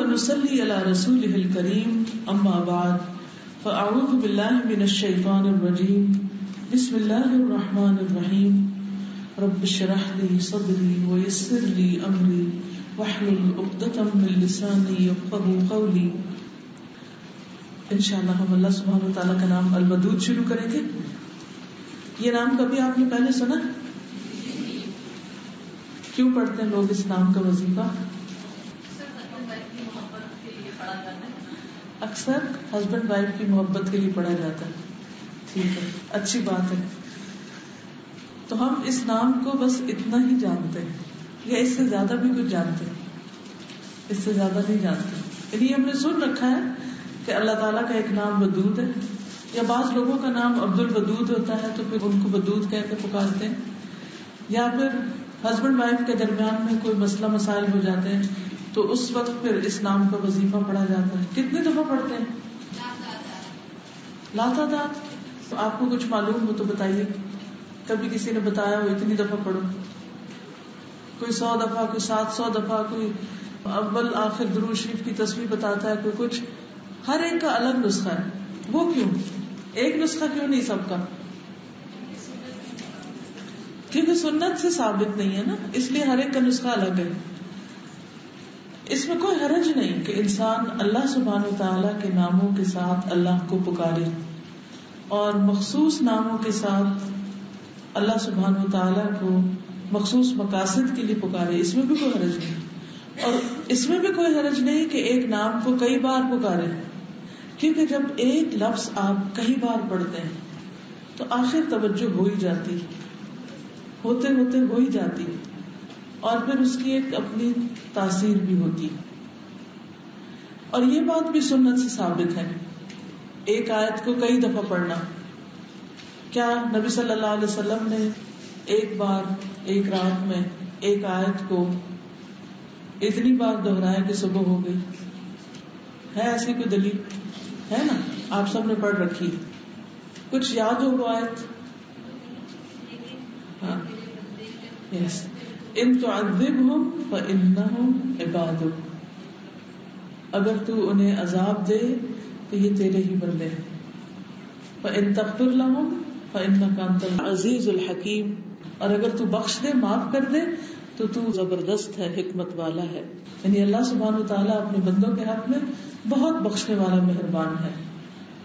ونصلي على رسوله الكريم أما بعد فأعوذ بالله من الشيطان الرجيم بسم الله الرحمن الرحيم رب اشرح لي صدري ويسر لي أمري واحلل عقدة من لساني يفقهوا قولي. انشاءاللہ ہم اللہ سبحانہ وتعالیٰ کا نام الودود شروع کریں گے. یہ نام کبھی آپ نے پہلے سنا؟ کیوں پڑھتے ہیں لوگ اس نام کا وظیفہ؟ اکثر ہسبینڈ وائف کی محبت کے لیے پڑھا جاتا ہے. ٹھیک ہے، اچھی بات ہے. تو ہم اس نام کو بس اتنا ہی جانتے ہیں یا اس سے زیادہ بھی کچھ جانتے ہیں؟ اس سے زیادہ نہیں جانتے. یعنی ہم نے سن رکھا ہے کہ اللہ تعالیٰ کا ایک نام ودود ہے، یا بعض لوگوں کا نام عبد الودود ہوتا ہے تو پھر ان کو ودود کہہ کے پکارتے ہیں، یا پھر ہسبینڈ وائف کے درمیان میں کوئی مسئلہ مسائل ہو جاتے ہیں تو اس وقت پھر اس نام کا وظیفہ پڑھا جاتا ہے. کتنی دفعہ پڑھتے ہیں؟ لاتعداد. تو آپ کو کچھ معلوم ہو تو بتائیے، کبھی کسی نے بتایا ہو اتنی دفعہ پڑھو؟ کوئی 100 دفعہ، کوئی 700 دفعہ، کوئی اول آخر درود شریف کی تسبیح بتاتا ہے، کوئی کچھ. ہر ایک کا الگ نسخہ ہے. وہ کیوں؟ ایک نسخہ کیوں نہیں سب کا؟ کیونکہ سنت سے ثابت نہیں ہے نا، اس لیے ہر ایک کا نسخہ الگ ہے. اس میں کوئی حرج نہیں کہ انسان اللہ سبحانہ وتعالیٰ کے ناموں کے ساتھ اللہ کو پکارے اور مخصوص ناموں کے ساتھ اللہ سبحانہ وتعالیٰ کو مخصوص مقاصد کے لیے پکارے. اس میں بھی کوئی حرج نہیں. اور اس میں بھی کوئی حرج نہیں کہ ایک نام کو کئی بار پکارے، کیونکہ جب ایک لفظ آپ کئی بار پڑھتے ہیں تو آخر توجہ ہو ہی جاتی، ہوتے ہوتے ہو ہی جاتی، اور پھر اس کی ایک اپنی تاثیر بھی ہوتی. اور یہ بات بھی سنت سے ثابت ہے، ایک آیت کو کئی دفعہ پڑھنا. کیا نبی صلی اللہ علیہ وسلم نے ایک بار ایک رات میں ایک آیت کو اتنی بار دہرایا کہ صبح ہو گئی؟ ہے ایسی کوئی دلیل؟ ہے نا، آپ سب نے پڑھ رکھی. کچھ یاد ہو وہ آیت؟ ہاں، یس. ان تعذبہم فانہم عبادک، اگر تو انہیں عذاب دے تو یہ تیرے ہی بندے ہیں. فان تغفر لہم فانک انت العزیز الحکیم، اور اگر تو بخش دے، معاف کر دے تو زبردست ہے، حکمت والا ہے. یعنی اللہ سبحانہ وتعالیٰ اپنے بندوں کے حق میں بہت بخشنے والا، مہربان ہے،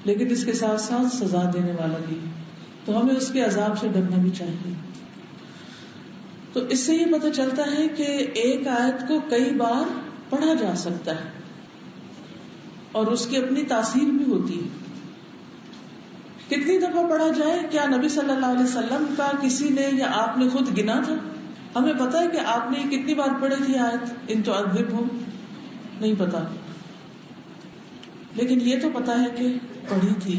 لیکن اس کے ساتھ ساتھ سزا دینے والا بھی. تو ہمیں اس کے عذاب سے ڈرنا بھی چاہیے. تو اس سے یہ پتہ چلتا ہے کہ ایک آیت کو کئی بار پڑھا جا سکتا ہے اور اس کی اپنی تاثیر بھی ہوتی ہے. کتنی دفعہ پڑھا جائے؟ کیا نبی صلی اللہ علیہ وسلم کا کسی نے یا آپ نے خود گنا تھا؟ ہمیں پتا ہے کہ آپ نے کتنی بار پڑھی تھی آیت ان تعذبہم؟ نہیں پتا، لیکن یہ تو پتا ہے کہ پڑھی تھی.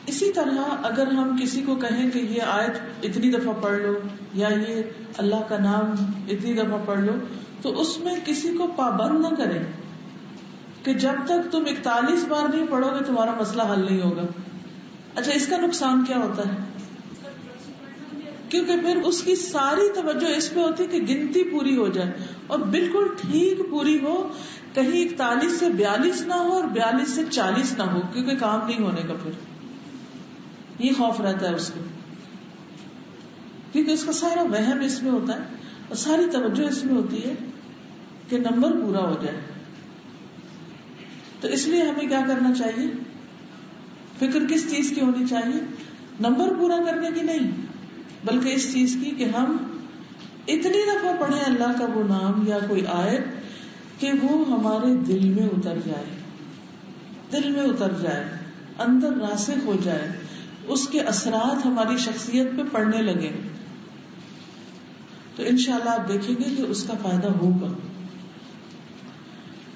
اسی طرح اگر ہم کسی کو کہیں کہ یہ آیت اتنی دفعہ پڑھ لو یا یہ اللہ کا نام اتنی دفعہ پڑھ لو، تو اس میں کسی کو پابند نہ کریں کہ جب تک تم 41 بار نہیں پڑھو گے تمہارا مسئلہ حل نہیں ہوگا. اچھا، اس کا نقصان کیا ہوتا ہے؟ کیونکہ پھر اس کی ساری توجہ اس پہ ہوتی کہ گنتی پوری ہو جائے، اور بالکل ٹھیک پوری ہو، کہیں 41 سے 42 نہ ہو اور 42 سے 40 نہ ہو، کیونکہ کام نہیں ہونے کا پھر یہ خوف رہتا ہے اس کو، کیونکہ اس کا سارا وہم اس میں ہوتا ہے اور ساری توجہ اس میں ہوتی ہے کہ نمبر پورا ہو جائے. تو اس لیے ہمیں کیا کرنا چاہیے؟ فکر کس چیز کی ہونی چاہیے؟ نمبر پورا کرنے کی نہیں، بلکہ اس چیز کی کہ ہم اتنی دفعہ پڑھیں اللہ کا وہ نام یا کوئی آیت کہ وہ ہمارے دل میں اتر جائے، دل میں اتر جائے، اندر راسخ ہو جائے، اس کے اثرات ہماری شخصیت پہ پڑنے لگے. تو انشاءاللہ آپ دیکھیں گے کہ اس کا فائدہ ہوگا.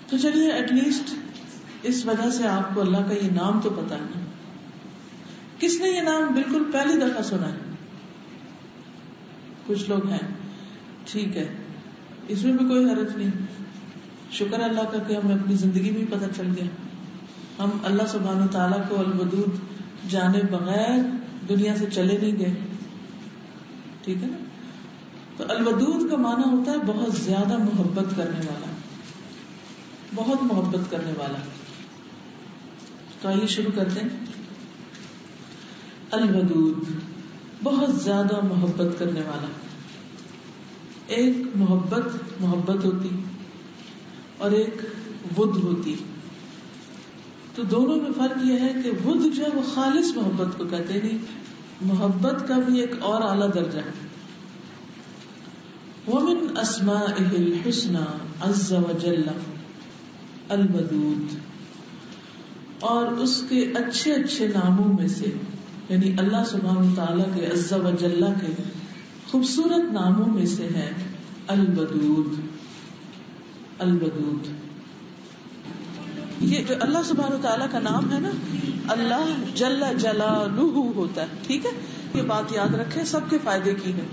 تو چلیے ایٹ لیسٹ اس وجہ سے آپ کو اللہ کا یہ نام تو پتا ہے. کس نے یہ نام بالکل پہلی دفعہ سنا ہے؟ کچھ لوگ ہیں، ٹھیک ہے، اس میں بھی کوئی حرج نہیں. شکر اللہ کا کہ ہمیں اپنی زندگی میں پتہ چل گیا. ہم اللہ سبحانہ وتعالیٰ کو الودود جانے بغیر دنیا سے چلے نہیں گئے. ٹھیک ہے نا. تو الودود کا معنی ہوتا ہے بہت زیادہ محبت کرنے والا، بہت محبت کرنے والا. تو آئیے شروع کرتے ہیں. الودود، بہت زیادہ محبت کرنے والا. ایک محبت ہوتی اور ایک ود ہوتی. تو دونوں میں فرق یہ ہے کہ ود جو ہے وہ خالص محبت کو کہتے نہیں، محبت کا بھی ایک اور اعلیٰ درجہ ہے. وَمِنْ أَسْمَائِهِ الْحُسْنَى عَزَّ وَجَلَّ الْوَدُودُ، اور اس کے اچھے اچھے ناموں میں سے، یعنی اللہ سبحانہ وتعالیٰ کے عز و جل کے خوبصورت ناموں میں سے ہے الودود. الودود یہ جو اللہ سبحانہ وتعالیٰ کا نام ہے نا، اللہ جل جلالہ ہوتا ہے. ٹھیک ہے، یہ بات یاد رکھیں، سب کے فائدے کی ہے.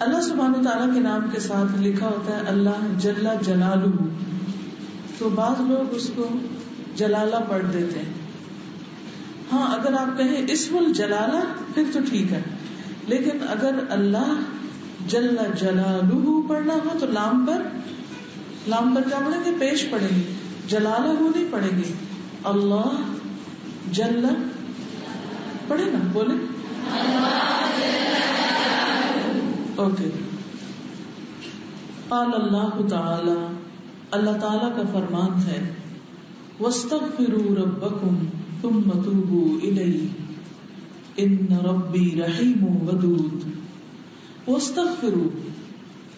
اللہ سبحانہ وتعالیٰ کے نام کے ساتھ لکھا ہوتا ہے اللہ جل جلالہ، تو بعض لوگ اس کو جلالہ پڑھ دیتے ہیں. ہاں اگر آپ کہیں اسم الجلالہ پھر تو ٹھیک ہے، لیکن اگر اللہ جل جلالہ پڑھنا ہو تو لام پر کیا پڑھیں گے؟ پیش پڑھیں گے، جلالہ نہیں پڑھیں گے. اللہ جل پڑھے نا، بولے اوکے. قال اللہ تعالی، اللہ تعالی کا فرمان ہے واستغفروا ربکم ثم توبوا الیہ ان ربی رحیم ودود. واستغفروا،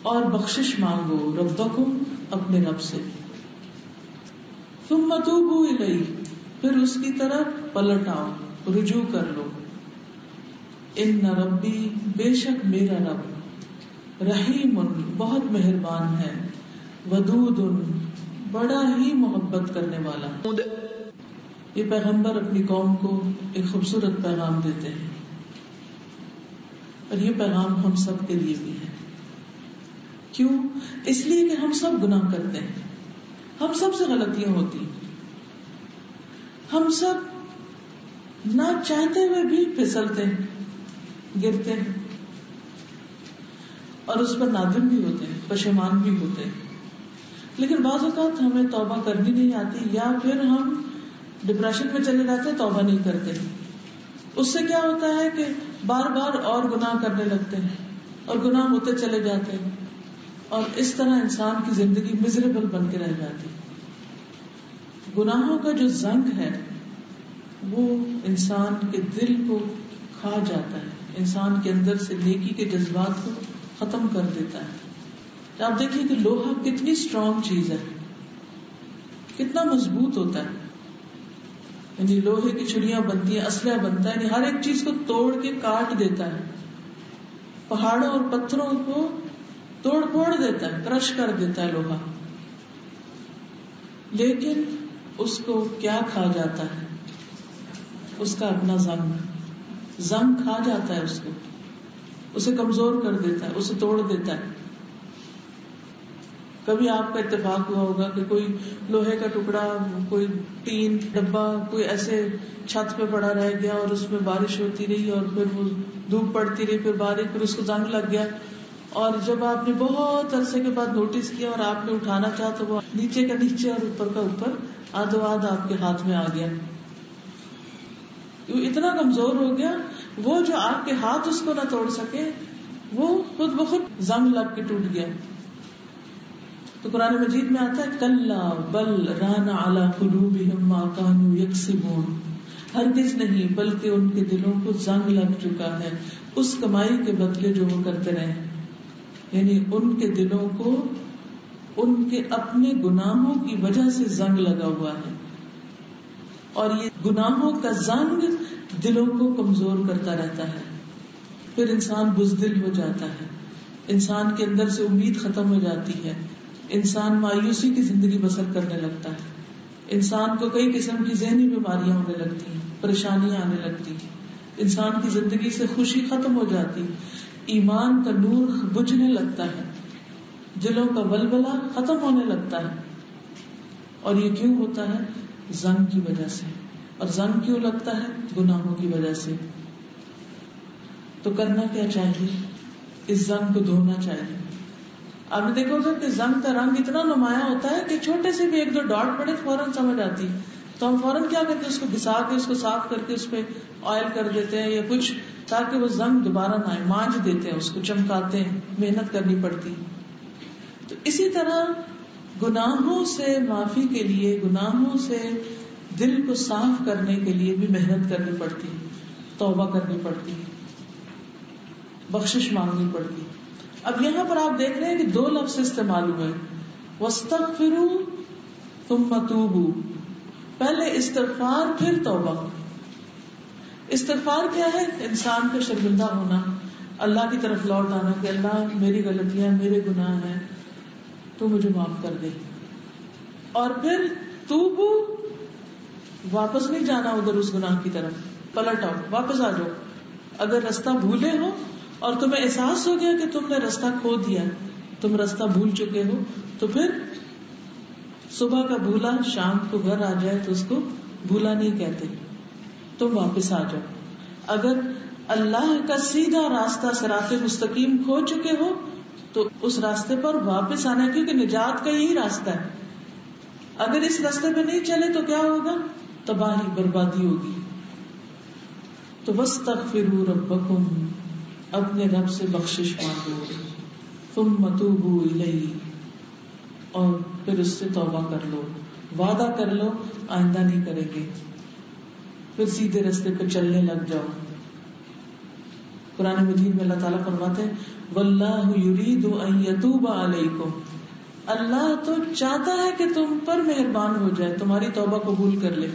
اور بخشش مانگو، ربکم اپنے رب سے، ثم توبوا الیہ، پھر اس کی طرف پلٹ آؤ، رجوع کر لو. ان ربی، بے شک میرا رب، رحیم بہت مہربان ہے، ودود بڑا ہی محبت کرنے والا. یہ پیغمبر اپنی قوم کو ایک خوبصورت پیغام دیتے ہیں، اور یہ پیغام ہم سب کے لیے بھی ہے. کیوں؟ اس لیے کہ ہم سب گناہ کرتے ہیں، ہم سب سے غلطیاں ہوتی ہیں، ہم سب نہ چاہتے ہوئے بھی پھسلتے ہیں، گرتے ہیں، اور اس پر نادم بھی ہوتے ہیں، پشیمان بھی ہوتے ہیں. لیکن بعض اوقات ہمیں توبہ کرنی نہیں آتی، یا پھر ہم ڈپریشن میں چلے جاتے ہیں، توبہ نہیں کرتے. اس سے کیا ہوتا ہے کہ بار بار اور گناہ کرنے لگتے ہیں، اور گناہ ہوتے چلے جاتے ہیں، اور اس طرح انسان کی زندگی مزریبل بن کے رہ جاتی. گناہوں کا جو زنگ ہے وہ انسان کے دل کو کھا جاتا ہے، انسان کے اندر سے نیکی کے جذبات کو ختم کر دیتا ہے. آپ دیکھیے کہ لوہا کتنی اسٹرانگ چیز ہے، کتنا مضبوط ہوتا ہے. یعنی لوہے کی چھڑیاں بنتی ہیں، اسلحہ بنتا ہے، یعنی ہر ایک چیز کو توڑ کے کاٹ دیتا ہے، پہاڑوں اور پتھروں کو توڑ پھوڑ دیتا ہے، کرش کر دیتا ہے لوہا. لیکن اس کو کیا کھا جاتا ہے؟ اس کا اپنا زنگ کھا جاتا ہے، اس کو، اسے کمزور کر دیتا ہے، اسے توڑ دیتا ہے. کبھی آپ کا اتفاق ہوا ہوگا کہ کوئی لوہے کا ٹکڑا، کوئی ٹین ڈبہ، کوئی ایسے چھت پہ پڑا رہ گیا، اور اس میں بارش ہوتی رہی، اور پھر وہ دھوپ پڑتی رہی، پھر بارش، پھر اس کو زنگ لگ گیا، اور جب آپ نے بہت عرصے کے بعد نوٹس کیا اور آپ نے اٹھانا چاہا تو وہ نیچے کا نیچے اور اوپر کا اوپر آدھو آدھ آپ کے ہاتھ میں آ گیا. وہ اتنا کمزور ہو گیا، وہ جو آپ کے ہاتھ اس کو نہ توڑ سکے، وہ خود بخود زنگ لگ کے ٹوٹ گیا. تو قرآن مجید میں آتا ہے کلا بل ران علی قلوبہم ما کانوا یکسبون، ہرگز نہیں بلکہ ان کے دلوں کو زنگ لگ چکا ہے اس کمائی کے بدلے جو وہ کرتے رہے. یعنی ان کے دلوں کو ان کے اپنے گناہوں کی وجہ سے زنگ لگا ہوا ہے، اور یہ گناہوں کا زنگ دلوں کو کمزور کرتا رہتا ہے. پھر انسان بزدل ہو جاتا ہے، انسان کے اندر سے امید ختم ہو جاتی ہے، انسان مایوسی کی زندگی بسر کرنے لگتا ہے، انسان کو کئی قسم کی ذہنی بیماریاں ہونے لگتی ہیں، پریشانیاں آنے لگتی ہیں، انسان کی زندگی سے خوشی ختم ہو جاتی، ایمان کا نور بجھنے لگتا ہے، دلوں کا ولولہ ختم ہونے لگتا ہے. اور یہ کیوں ہوتا ہے؟ زنگ کی وجہ سے. اور زنگ کیوں لگتا ہے؟ گناہوں کی وجہ سے. تو کرنا کیا چاہیے؟ اس زنگ کو دھونا چاہیے. آپ نے دیکھا ہوگا کہ زنگ کا رنگ اتنا نمایاں ہوتا ہے کہ چھوٹے سے بھی 1-2 ڈاٹ پڑے فوراً سمجھ آتی، تو ہم فوراً کیا کرتے ہیں، اس کو گھسا کے اس کو صاف کر کے اس پہ آئل کر دیتے ہیں یا کچھ، تاکہ وہ زنگ دوبارہ نہ آئے، مانج دیتے ہیں اس کو، چمکاتے ہیں، محنت کرنی پڑتی. تو اسی طرح گناہوں سے معافی کے لیے، گناہوں سے دل کو صاف کرنے کے لیے بھی محنت کرنی پڑتی، توبہ کرنی پڑتی، بخشش مانگنی پڑتی. اب یہاں پر آپ دیکھ رہے ہیں کہ 2 لفظ استعمال ہوئے، وَاسْتَغْفِرُوا ثُمَّ تُوبُوا، پہلے استغفار پھر توبہ. استغفار کیا ہے؟ انسان کا شرمندہ ہونا، اللہ کی طرف لوٹ آنا کہ اللہ میری غلطیاں، میرے گناہ ہیں، تو مجھے معاف کر دے. اور پھر توبو، واپس نہیں جانا ادھر اس گناہ کی طرف، پلٹ آؤ، واپس آ جاؤ. اگر رستہ بھولے ہو اور تمہیں احساس ہو گیا کہ تم نے رستہ کھو دیا، تم رستہ بھول چکے ہو، تو پھر صبح کا بھولا شام کو گھر آ جائے تو اس کو بھولا نہیں کہتے، تم واپس آ جاؤ. اگر اللہ کا سیدھا راستہ صراط مستقیم کھو چکے ہو تو اس راستے پر واپس آنا، کیونکہ نجات کا یہی راستہ ہے. اگر اس راستے پہ نہیں چلے تو کیا ہوگا؟ تباہی، بربادی ہوگی. تو وَاسْتَغْفِرُوا رَبَّكُمْ، اپنے رب سے بخشش مانگو، ثُمَّ تُوبُوا إِلَيْهِ، اور پھر اس سے توبہ کر لو، وعدہ کر لو آئندہ نہیں کریں گے، پھر سیدھے راستے پہ چلنے لگ جاؤ. قرآن مجید میں اللہ تعالیٰ فرماتے ہیں وَاللَّهُ يُرِيدُ أَن يَتُوبَ عَلَيْكُمْ، اللہ تو چاہتا ہے کہ تم پر مہربان ہو جائے، تمہاری توبہ قبول کر لے.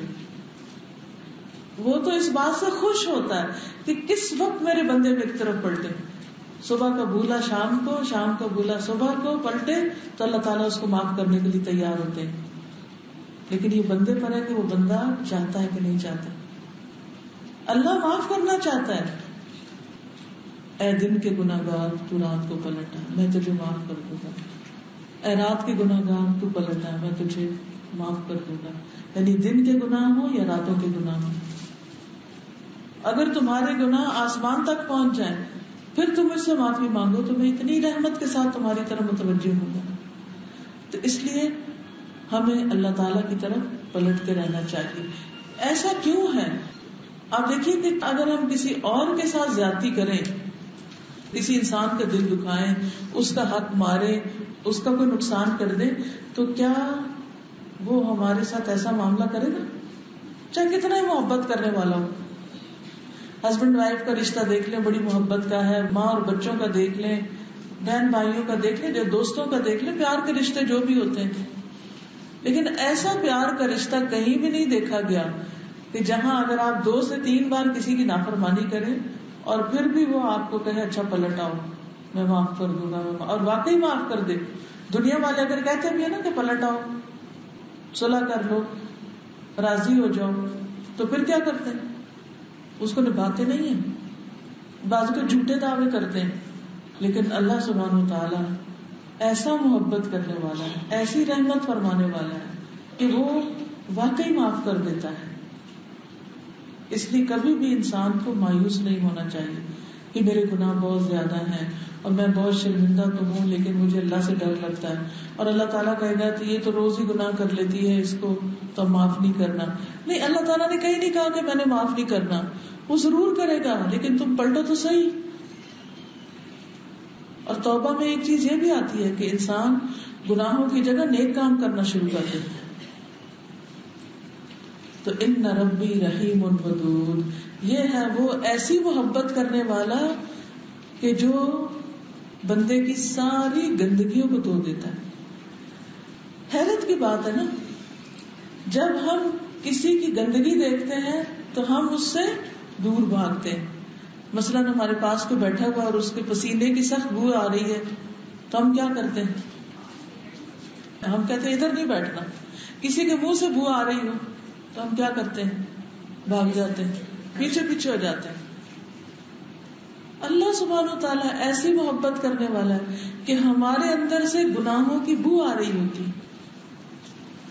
وہ تو اس بات سے خوش ہوتا ہے کہ کس وقت میرے بندے میری طرف پلٹے. صبح کا بھولا شام کو، شام کا بھولا صبح کو پلٹے تو اللہ تعالیٰ اس کو معاف کرنے کے لیے تیار ہوتے ہیں. لیکن یہ بندے پر ہے کہ وہ بندہ چاہتا ہے کہ نہیں چاہتا. اللہ معاف کرنا چاہتا ہے. اے دن کے گناہگار تو رات کو پلٹا، میں تجھے معاف کر دوں گا. اے رات کے گناہگار تو پلٹا، میں تجھے معاف کر دوں گا. یعنی دن کے گناہ ہو یا راتوں کے گناہ ہو، اگر تمہارے گناہ آسمان تک پہنچ جائیں پھر تم مجھ سے معافی مانگو تو میں اتنی رحمت کے ساتھ تمہاری طرف متوجہ ہوں گا. تو اس لیے ہمیں اللہ تعالیٰ کی طرف پلٹ کے رہنا چاہیے. ایسا کیوں ہے؟ آپ دیکھیے کہ اگر ہم کسی اور کے ساتھ زیادتی کریں، کسی انسان کا دل دکھائیں، اس کا حق مارے، اس کا کوئی نقصان کر دیں، تو کیا وہ ہمارے ساتھ ایسا معاملہ کرے گا؟ چاہے کتنا ہی محبت کرنے والا ہو. ہسبینڈ وائف کا رشتہ دیکھ لیں، بڑی محبت کا ہے، ماں اور بچوں کا دیکھ لیں، بہن بھائیوں کا دیکھ لیں، جو دوستوں کا دیکھ لیں، پیار کے رشتے جو بھی ہوتے ہیں. لیکن ایسا پیار کا رشتہ کہیں بھی نہیں دیکھا گیا کہ جہاں اگر آپ 2 سے 3 بار کسی کی نافرمانی کریں اور پھر بھی وہ آپ کو کہے اچھا پلٹ آؤ، میں معاف کر دوں گا، اور واقعی معاف کر دے. دنیا والے اگر کہتے بھی ہیں نا کہ پلٹ آؤ، صلح کر لو، راضی ہو جاؤ، تو پھر کیا کرتے ہیں؟ اس کو نبھاتے نہیں ہیں، بعض کو جھوٹے دعوے کرتے ہیں. لیکن اللہ سبحانہ وتعالی ایسا محبت کرنے والا ہے، ایسی رحمت فرمانے والا ہے کہ وہ واقعی معاف کر دیتا ہے. اس لیے کبھی بھی انسان کو مایوس نہیں ہونا چاہیے کہ میرے گناہ بہت زیادہ ہیں اور میں بہت شرمندہ تو ہوں، لیکن مجھے اللہ سے ڈر لگتا ہے، اور اللہ تعالیٰ کہے گا کہ یہ تو روز ہی گناہ کر لیتی ہے، اس کو تو معاف نہیں کرنا. نہیں، اللہ تعالیٰ نے کہیں نہیں کہا کہ میں نے معاف نہیں کرنا، وہ ضرور کرے گا، لیکن تم پلٹو تو صحیح. اور توبہ میں ایک چیز یہ بھی آتی ہے کہ انسان گناہوں کی جگہ نیک کام کرنا شروع کر دیتا ہے. تو ان ربی رحیم ودود، یہ ہے وہ ایسی محبت کرنے والا کہ جو بندے کی ساری گندگیوں کو دھو دیتا ہے. حیرت کی بات ہے نا، جب ہم کسی کی گندگی دیکھتے ہیں تو ہم اس سے دور بھاگتے ہیں. مثلاً ہمارے پاس کوئی بیٹھا ہوا اور اس کے پسینے کی سخت بو آ رہی ہے تو ہم کیا کرتے ہیں؟ ہم کہتے ہیں ادھر نہیں بیٹھنا. کسی کے منہ سے بو آ رہی ہو تو ہم کیا کرتے ہیں؟ بھاگ جاتے ہیں، پیچھے پیچھے ہو جاتے ہیں. اللہ سبحانہ و تعالیٰ ایسی محبت کرنے والا ہے کہ ہمارے اندر سے گناہوں کی بو آ رہی ہوتی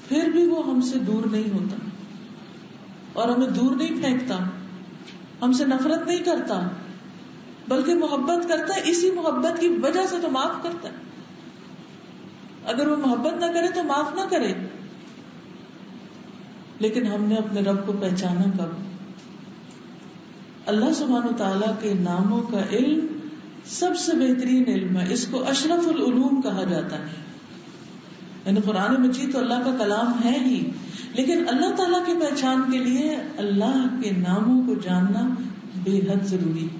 پھر بھی وہ ہم سے دور نہیں ہوتا اور ہمیں دور نہیں پھینکتا، ہم سے نفرت نہیں کرتا، بلکہ محبت کرتا ہے. اسی محبت کی وجہ سے تو معاف کرتا ہے. اگر وہ محبت نہ کرے تو معاف نہ کرے. لیکن ہم نے اپنے رب کو پہچانا کب؟ اللہ سبحانہ وتعالیٰ کے ناموں کا علم سب سے بہترین علم ہے. اس کو اشرف العلوم کہا جاتا ہے. یعنی قرآن مجید تو اللہ کا کلام ہے ہی، لیکن اللہ تعالیٰ کی پہچان کے لیے اللہ کے ناموں کو جاننا بے حد ضروری ہے.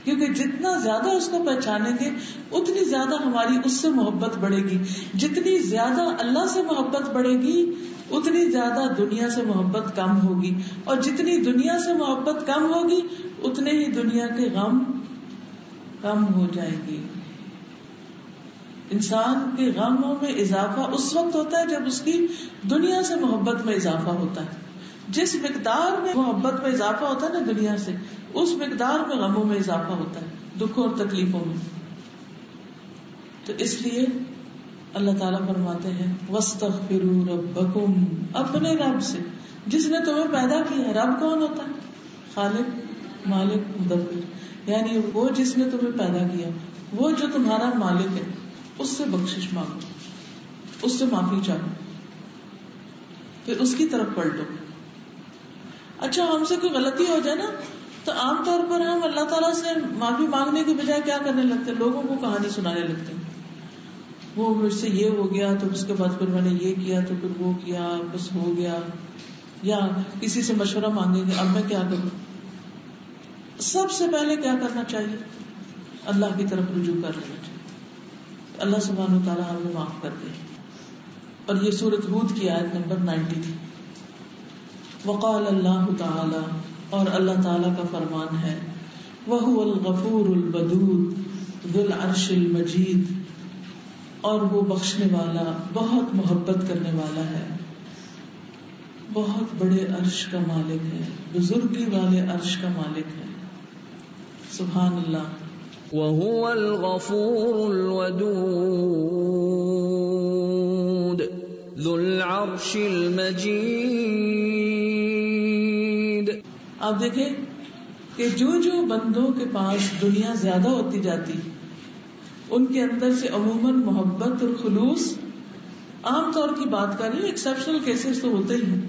کیونکہ جتنا زیادہ اس کو پہچانیں گے اتنی زیادہ ہماری اس سے محبت بڑھے گی. جتنی زیادہ اللہ سے محبت بڑھے گی اتنی زیادہ دنیا سے محبت کم ہوگی، اور جتنی دنیا سے محبت کم ہوگی اتنے ہی دنیا کے غم کم ہو جائیں گے. انسان کے غموں میں اضافہ اس وقت ہوتا ہے جب اس کی دنیا سے محبت میں اضافہ ہوتا ہے. جس مقدار میں محبت میں اضافہ ہوتا ہے نا دنیا سے، اس مقدار میں غموں میں اضافہ ہوتا ہے، دکھوں اور تکلیفوں میں. تو اس لیے اللہ تعالیٰ فرماتے ہیں وَاسْتَغْفِرُوا رَبَّكُمْ، اپنے رب سے جس نے تمہیں پیدا کیا. رب کون ہوتا ہے؟ خالق، مالک، مدبر. یعنی وہ جس نے تمہیں پیدا کیا، وہ جو تمہارا مالک ہے، اس سے بخشش مانگو، اس سے معافی چاہو، پھر اس کی طرف پلٹو. اچھا ہم سے کوئی غلطی ہو جائے نا تو عام طور پر ہم اللہ تعالیٰ سے معافی مانگنے کے بجائے کیا کرنے لگتے ہیں؟ لوگوں کو کہانی سنانے لگتے ہیں. وہ مجھ سے یہ ہو گیا تو اس کے بعد پھر میں نے یہ کیا تو پھر وہ کیا، بس ہو گیا. یا کسی سے مشورہ مانگیں گے اب میں کیا کروں. سب سے پہلے کیا کرنا چاہیے؟ اللہ کی طرف رجوع کر لینا چاہیے. اللہ سبحانہ وتعالیٰ ہمیں معاف کر دے. اور یہ سورۃ ہود کی آیت نمبر 90 تھی. وقال اللہ تعالی، اور اللہ تعالیٰ کا فرمان ہے وَهُوَ الْغَفُورُ الْوَدُودُ ذُو الْعَرْشِ الْمَجِيدُ، اور وہ بخشنے والا، بہت محبت کرنے والا ہے، بہت بڑے عرش کا مالک ہے، بزرگی والے عرش کا مالک ہے. سبحان اللہ. وَهُوَ الْغَفُورُ الْوَدُودُ ذُو الْعَرْشِ الْمَجِيدُ. آپ دیکھیں کہ جو جو بندوں کے پاس دنیا زیادہ ہوتی جاتی ان کے اندر سے عموماً محبت اور خلوص، عام طور کی بات کر رہی ہوں، ایکسیپشنل کیسز تو ہوتے ہی ہیں،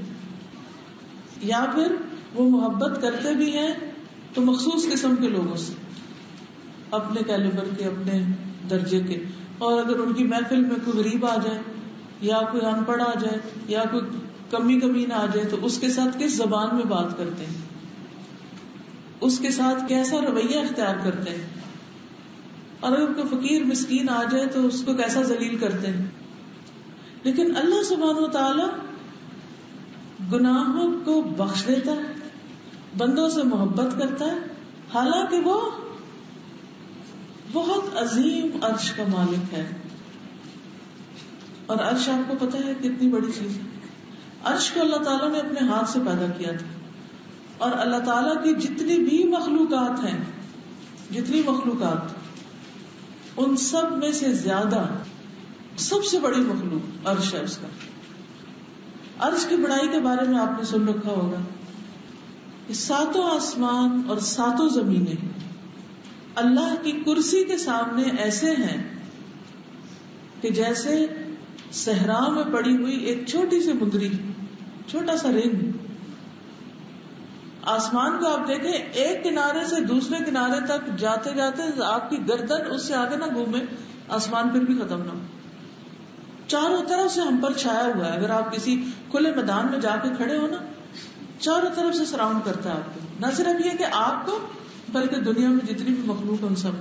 یا پھر وہ محبت کرتے بھی ہیں تو مخصوص قسم کے لوگوں سے، اپنے کیلیبر کے، اپنے درجے کے. اور اگر ان کی محفل میں کوئی غریب آ جائے یا کوئی ان پڑھ آ جائے یا کوئی کمی نہ آ جائے تو اس کے ساتھ کس زبان میں بات کرتے ہیں، اس کے ساتھ کیسا رویہ اختیار کرتے ہیں. اور اگر کوئی فقیر مسکین آ جائے تو اس کو کیسا ذلیل کرتے ہیں. لیکن اللہ سبحانہ و تعالی گناہوں کو بخش دیتا ہے، بندوں سے محبت کرتا ہے، حالانکہ وہ بہت عظیم عرش کا مالک ہے. اور عرش آپ کو پتا ہے کتنی بڑی چیز ہے. عرش کو اللہ تعالیٰ نے اپنے ہاتھ سے پیدا کیا تھا، اور اللہ تعالیٰ کی جتنی بھی مخلوقات ہیں، جتنی مخلوقات، ان سب میں سے زیادہ سب سے بڑی مخلوق عرش ہے اس کا. عرش کی بڑائی کے بارے میں آپ نے سن رکھا ہوگا کہ 7 آسمان اور 7 زمینیں اللہ کی کرسی کے سامنے ایسے ہیں کہ جیسے صحرا میں پڑی ہوئی ایک چھوٹی سی مندری، چھوٹا سا رنگ. آسمان کو آپ دیکھیں، ایک کنارے سے دوسرے کنارے تک جاتے جاتے آپ کی گردن اس سے آگے نہ گھومے، آسمان پھر بھی ختم نہ ہو. چاروں طرف سے ہم پر چھایا ہوا ہے. اگر آپ کسی کھلے میدان میں جا کے کھڑے ہو نا، چاروں طرف سے سراؤنڈ کرتا ہے آپ کو. نہ صرف یہ کہ آپ کو، بلکہ دنیا میں جتنی بھی مخلوق ہے ان سب،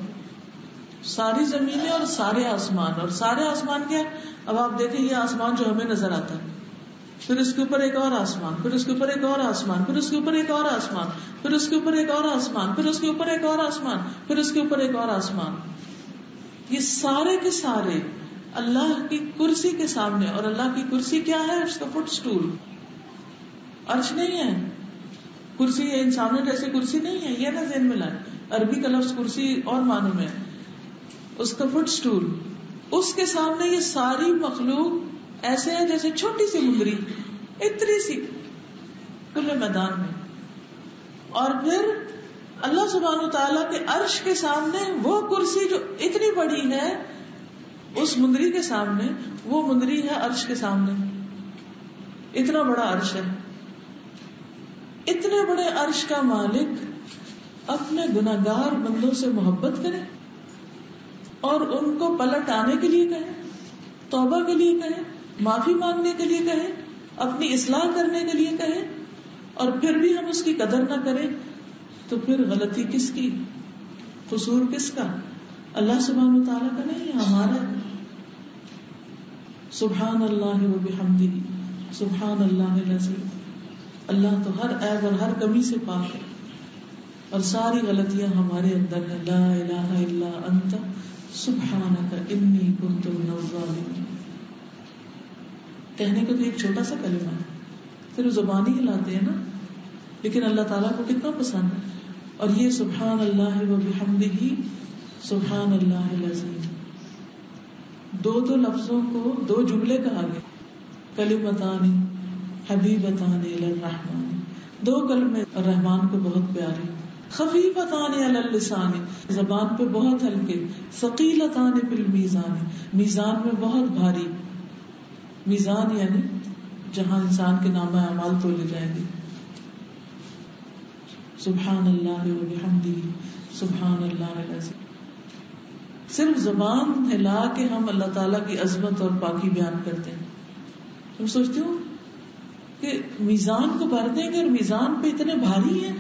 ساری زمینیں اور سارے آسمان. اور سارے آسمان کیا ہے؟ اب آپ دیکھیں یہ آسمان جو ہمیں نظر آتا ہے، پھر اس کے اوپر ایک اور آسمان، پھر اس کے اوپر ایک اور آسمان، پھر اس کے اوپر ایک اور آسمان، پھر اس کے اوپر ایک اور آسمان، پھر اس کے اوپر ایک اور آسمان، پھر اس کے اوپر ایک اور آسمان. یہ سارے کے سارے اللہ کی کرسی کے سامنے. اور اللہ کی کرسی کیا ہے؟ اس کا فٹ سٹول. عرش نہیں ہے کرسی، یہ انسانوں جیسے کرسی نہیں ہے، یہ نہ ذہن میں لائیں. عربی کا لفظ کرسی اور معنوں میں ہے، اس کا فٹ سٹول. اس کے سامنے یہ ساری مخلوق ایسے ہے جیسے چھوٹی سی مندری، اتنی سی کھلے میدان میں. اور پھر اللہ سبحانہ تعالیٰ کے عرش کے سامنے وہ کرسی جو اتنی بڑی ہے اس مندری کے سامنے، وہ مندری ہے عرش کے سامنے، اتنا بڑا عرش ہے. اتنے بڑے عرش کا مالک اپنے گناہگار بندوں سے محبت کرے اور ان کو پلٹ آنے کے لیے کہے، توبہ کے لیے کہے، معافی مانگنے کے لیے کہے، اپنی اصلاح کرنے کے لیے کہے، اور پھر بھی ہم اس کی قدر نہ کریں، تو پھر غلطی کس کی، قصور کس کا؟ اللہ سبحانہ و تعالیٰ کا نہیں، ہمارا. سبحان اللہ و بحمدہ سبحان اللہ العظیم. اللہ تو ہر عیب اور ہر کمی سے پاک ہے اور ساری غلطیاں ہمارے اندر ہیں. لا الہ الا انت سبحانک انی کنت من الظالمین. کہنے کو تو ایک چھوٹا سا کلمہ ہے، پھر زبان ہی ہلاتے ہیں نا، لیکن اللہ تعالیٰ کو کتنا پسند ہے. اور یہ سبحان اللہ و بحمدہ سبحان اللہ العظیم، دو لفظوں کو دو جملے کہا گیا. کلمتان حبیبتان الی الرحمن، دو کلمے رحمان کو بہت پیارے. خفیفتان علی اللسان، زبان پہ بہت ہلکے. ثقیلتان فی المیزان، میزان میں بہت بھاری. میزان یعنی جہاں انسان کے نامہ اعمال تولے جائیں گے. سبحان اللہ و بحمدہ سبحان اللہ العظیم. صرف زبان ہلا کے ہم اللہ تعالیٰ کی عظمت اور پاکی بیان کرتے ہیں. تم سوچتے ہو کہ میزان کو بھر دیں گے اور میزان پہ اتنے بھاری ہیں،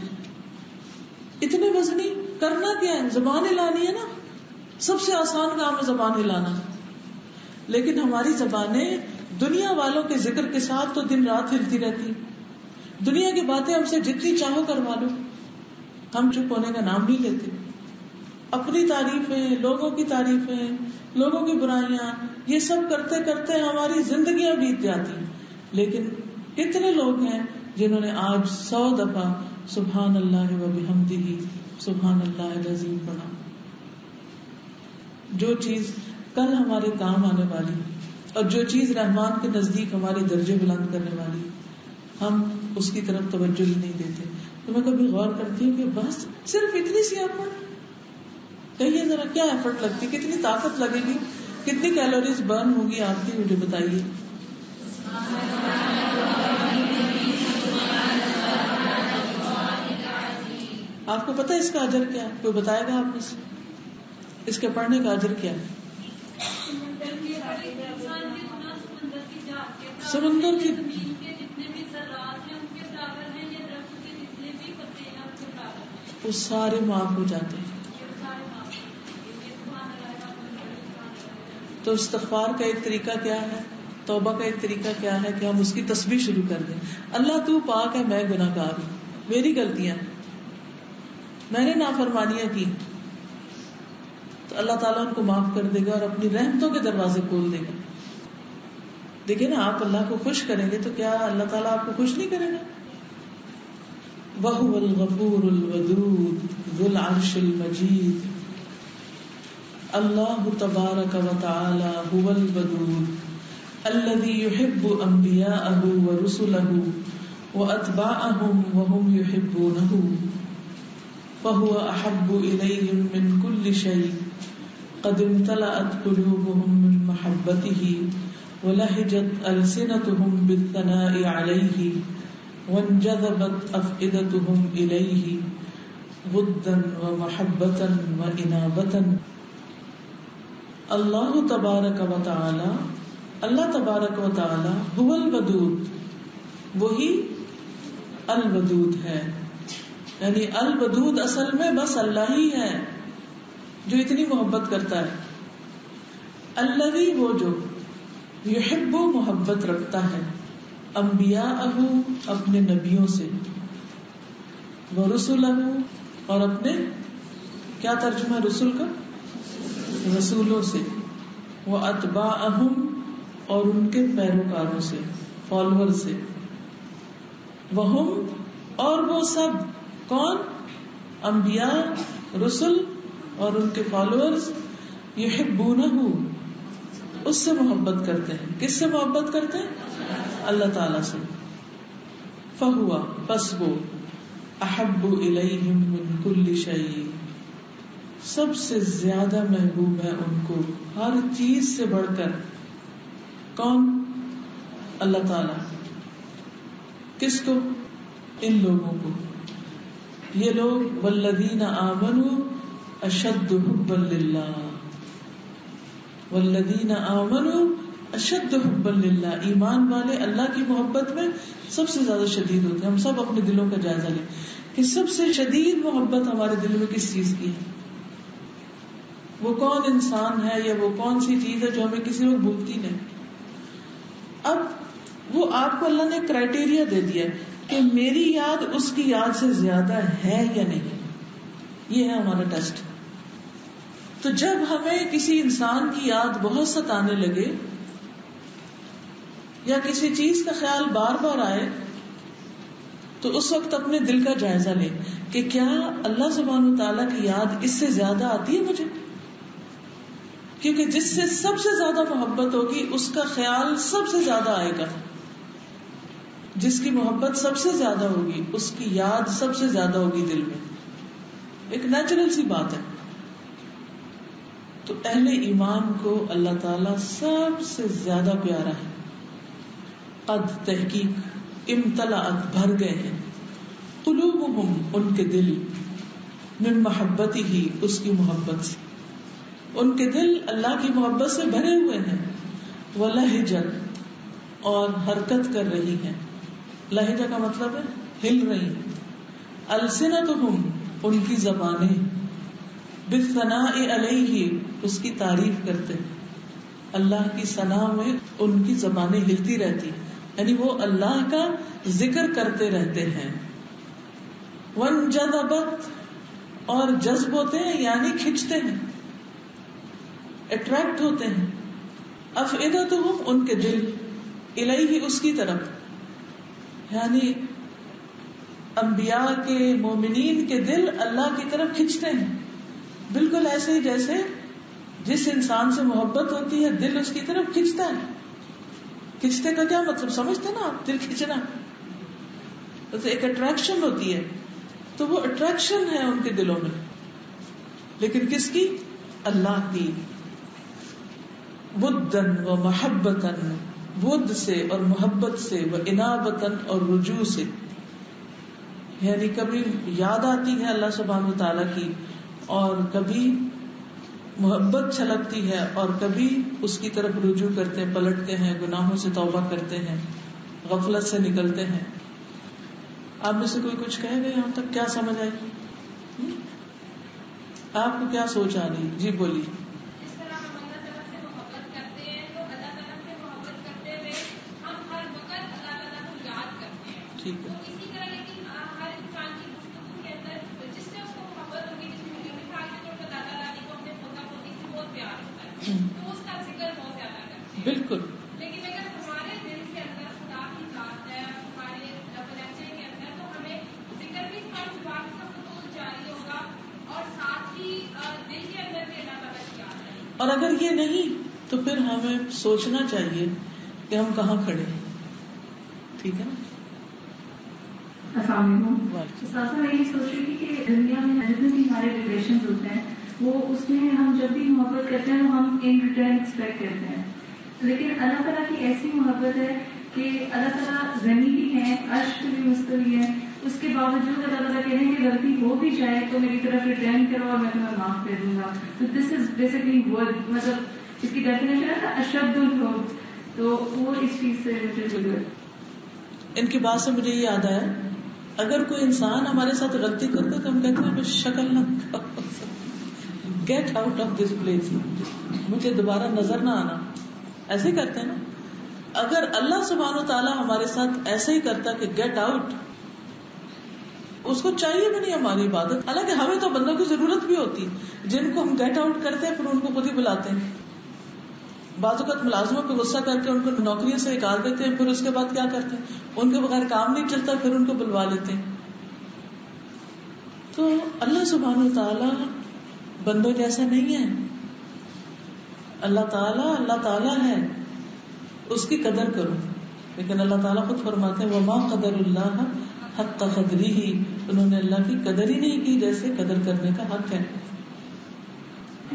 اتنے وزنی، کرنا کیا ہے؟ زبان ہلانی ہے نا. سب سے آسان کام ہے زبان ہلانا. لیکن ہماری زبانیں دنیا والوں کے ذکر کے ساتھ تو دن رات ہلتی رہتی. دنیا کی باتیں ہم سے جتنی چاہو کروا لو، ہم چپ ہونے کا نام نہیں لیتے. اپنی تعریفیں، لوگوں کی تعریفیں، لوگوں کی برائیاں، یہ سب کرتے کرتے ہماری زندگیاں بیت جاتی. لیکن کتنے لوگ ہیں جنہوں نے آج 100 دفعہ سبحان اللہ و بحمدہ سبحان اللہ العظیم پڑھا. جو چیز کل ہمارے کام آنے والی اور جو چیز رحمان کے نزدیک ہمارے درجے بلند کرنے والی، ہم اس کی طرف توجہ ہی نہیں دیتے. تو میں کبھی غور کرتی ہوں کہ بس صرف اتنی سی ایفرٹ، کہیے ذرا کیا ایفرٹ لگتی، کتنی طاقت لگے گی، کتنی کیلوریز برن ہوگی آپ کی، مجھے بتائیے. آپ کو پتا ہے اس کا اجر کیا ہے؟ کوئی بتائے گا آپ میں سے؟ اس کے پڑھنے کا اجر کیا ہے؟ سمندر کی وہ سارے معاف ہو جاتے ہیں. تو استغفار کا ایک طریقہ کیا ہے، توبہ کا ایک طریقہ کیا ہے کہ ہم اس کی تسبیح شروع کر دیں. اللہ تو پاک ہے، میں گناہ گار ہوں، میری غلطیاں، میں نے نافرمانیاں کی. تو اللہ تعالیٰ ان کو معاف کر دے گا اور اپنی رحمتوں کے دروازے کھول دے گا. دیکھیں نا، آپ اللہ کو خوش کریں گے تو کیا اللہ تعالیٰ آپ کو خوش نہیں کرے گا؟ وَهُوَ الْغَفُورُ الْوَدُودُ ذُو الْعَرْشِ الْمَجِيدُ. اللہ تبارک و تعالی هو الودود الذي يحب انبیاءه ورسله واتباعهم وهم يحبونه فهو احب اليهم من كل شيء قد امتلأت قلوبهم من محبته ولهجت ألسنتهم بالثناء عليه وانجذبت أفئدتهم إليه ودا ومحبة وإنابة. اللہ تبارک و تعالی، اللہ تبارک و تعالی هو الودود، وہی الودود ہے. یعنی الودود اصل میں بس اللہ ہی ہے جو اتنی محبت کرتا ہے. الذی، وہ جو، یحب، محبت رکھتا ہے، انبیاءہ، اپنے نبیوں سے، ورسلہ، اور اپنے، کیا ترجمہ ہے رسول کا؟ رسولوں سے، واتباعہم، اور ان کے پیروکاروں سے، فالوور سے، وہم، اور وہ سب، کون؟ انبیاء، رسل اور ان کے فالوورز، یحبونہ، اس سے محبت کرتے ہیں. کس سے محبت کرتے ہیں؟ اللہ تعالی سے. فہوا، پس وہ، احب الیہم من کل شیء، سب سے زیادہ محبوب ہے ان کو ہر چیز سے بڑھ کر. کون؟ اللہ تعالی. کس کو؟ ان لوگوں کو. یہ لوگ والذین آمنوا اشد حبا للہ، والذین آمنوا اشد حبا للہ. ایمان والے اللہ کی محبت میں سب سے زیادہ شدید ہوتے ہیں. ہم سب اپنے دلوں کا جائزہ لیں کہ سب سے شدید محبت ہمارے دل میں کس چیز کی ہے. وہ کون انسان ہے یا وہ کون سی چیز ہے جو ہمیں کسی وقت بھولتی نہیں. اب وہ آپ کو اللہ نے کرائٹیریا دے دیا کہ میری یاد اس کی یاد سے زیادہ ہے یا نہیں. یہ ہے ہمارا ٹیسٹ. تو جب ہمیں کسی انسان کی یاد بہت ستانے لگے یا کسی چیز کا خیال بار بار آئے تو اس وقت اپنے دل کا جائزہ لیں کہ کیا اللہ سبحانہ وتعالیٰ کی یاد اس سے زیادہ آتی ہے مجھے. کیونکہ جس سے سب سے زیادہ محبت ہوگی اس کا خیال سب سے زیادہ آئے گا. جس کی محبت سب سے زیادہ ہوگی اس کی یاد سب سے زیادہ ہوگی دل میں. ایک نیچرل سی بات ہے. تو اہل ایمان کو اللہ تعالیٰ سب سے زیادہ پیارا ہے. قد تحقیق امتلأت بھر گئے ہیں قلوبہم ان کے دل من محبتہ اس کی محبت سے. ان کے دل اللہ کی محبت سے بھرے ہوئے ہیں. ولہجت اور حرکت کر رہی ہیں. لہجہ کا مطلب ہے ہل رہی ہیں. السنتہم ان کی زبانیں بالثناء علیہ اس کی تعریف کرتے ہیں. اللہ کی ثنا میں ان کی زبانیں ہلتی رہتی ہیں یعنی وہ اللہ کا ذکر کرتے رہتے ہیں. وانجذبت اور جذب ہوتے ہیں یعنی کھنچتے ہیں، اٹریکٹ ہوتے ہیں. افئدتہم ان کے دل الیہ اس کی طرف یعنی انبیاء کے مومنین کے دل اللہ کی طرف کھنچتے ہیں. بالکل ایسے ہی جیسے جس انسان سے محبت ہوتی ہے دل اس کی طرف کھنچتا ہے. کھنچتے کا کیا مطلب سمجھتے نا آپ؟ دل کھنچنا تو ایک اٹریکشن ہوتی ہے. تو وہ اٹریکشن ہے ان کے دلوں میں، لیکن کس کی؟ اللہ کی. ودن و محبتن ود سے اور محبت سے، و انابتن اور رجوع سے. یعنی کبھی یاد آتی ہے اللہ سبحانہ وتعالیٰ کی اور کبھی محبت چھلکتی ہے اور کبھی اس کی طرف رجوع کرتے ہیں، پلٹتے ہیں، گناہوں سے توبہ کرتے ہیں، غفلت سے نکلتے ہیں. آپ میں سے کوئی کچھ کہے گا یہاں تک؟ کیا سمجھ آئی؟ آپ کو کیا سوچ آ رہی؟ جی بولیے. ٹھیک ہے. بالکل. لیکن اگر ہمارے دل کے اندر خدا کی ذات ہے، ہمارے بلچے کے اندر، تو ہمیں ذکر بھی ہر بات کا خطوط جاری ہوگا اور ساتھ ہی دل کے اندر بھی اللہ تعالیٰ کی یاد ہے. اور اگر یہ نہیں تو پھر ہمیں سوچنا چاہیے کہ ہم کہاں کھڑے ہیں. ٹھیک ہے نا؟ السلام علیکم. ساتھ میں یہی سوچ رہی تھی کہ دنیا میں جتنے بھی ہمارے ریلیشن ہوتے ہیں وہ اس میں ہم جب بھی محبت کرتے ہیں وہ ہم ان ریٹرن ایکسپیکٹ کرتے ہیں. لیکن اللہ تعالیٰ کی ایسی محبت ہے کہ اللہ تعالیٰ غنی بھی ہے، عرش پہ بھی مستوی ہے، اس کے باوجود اللہ تعالیٰ کہہ رہے ہیں کہ غلطی ہو بھی جائے تو میری طرف ریٹرن کرو اور میں تمہیں معاف کر دوں گا. تو دس از بیسکلی ورڈ، مطلب اس کی ڈیفینیشن ہے نا اشد الحب. تو وہ اس چیز سے مجھے ان کی بات سے مجھے یہ یاد آیا، اگر کوئی انسان ہمارے ساتھ غلطی کرتا تو ہم کہتے ہیں شکل نہ get out of this place, مجھے دوبارہ نظر نہ آنا. ایسے ہی کرتے ہیں نا. اگر اللہ سبحانہ و تعالیٰ ہمارے ساتھ ایسے ہی کرتا کہ گیٹ آؤٹ، اس کو چاہیے بھی نہیں ہماری عبادت. حالانکہ ہمیں تو بندوں کی ضرورت بھی ہوتی ہے جن کو ہم گیٹ آؤٹ کرتے ہیں پھر ان کو خود ہی بلاتے ہیں. بعض اوقات ملازموں پہ غصہ کر کے ان کو نوکریوں سے نکال دیتے ہیں، پھر اس کے بعد کیا کرتے ہیں؟ ان کے بغیر کام نہیں چلتا، پھر ان کو بلوا لیتے ہیں. تو اللہ سبحانہ و تعالیٰ بندوں جیسا نہیں ہے. اللہ تعالیٰ ہے، اس کی قدر کرو. لیکن اللہ تعالیٰ خود فرماتے ہیں وما قدر اللہ حق قدرہ، انہوں نے اللہ کی قدر ہی نہیں کی جیسے قدر کرنے کا حق ہے.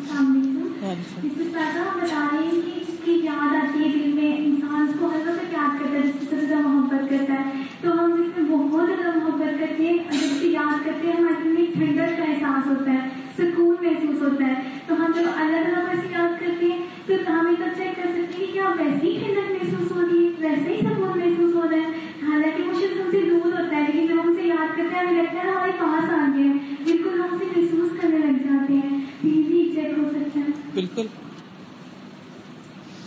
السلام علیکم. اس میں پیسہ ہم بتا رہے ہیں کہ اس کی یاد آتی ہے دل میں, انسان اس کو ہر وقت یاد کرتا ہے, جس سے زیادہ محبت کرتا ہے. تو ہم اس میں بہت زیادہ محبت کرتے ہیں, جب اس کی یاد کرتے ہیں ہمارے دل میں ٹھنڈک کا احساس ہوتا ہے, سکون محسوس ہوتا ہے. تو ہم جب اللہ تعالیٰ کو ایسے یاد کرتے ہیں تو ہم ایک چیک کر سکتے ہیں کہ کیا ویسے ہی ٹھنڈک محسوس ہو رہی ہے, ویسے ہی سکون محسوس ہو رہا ہے. حالانکہ وہ شخص ہم سے دور ہوتا ہے, لیکن جب ہم اسے یاد کرتے ہیں ہمیں لگتا ہے ہمارے پاس آ گئے ہیں, بالکل ہم اسے محسوس کرنے لگ جاتے ہیں. یہ چیک ہو سکتا ہے. بالکل.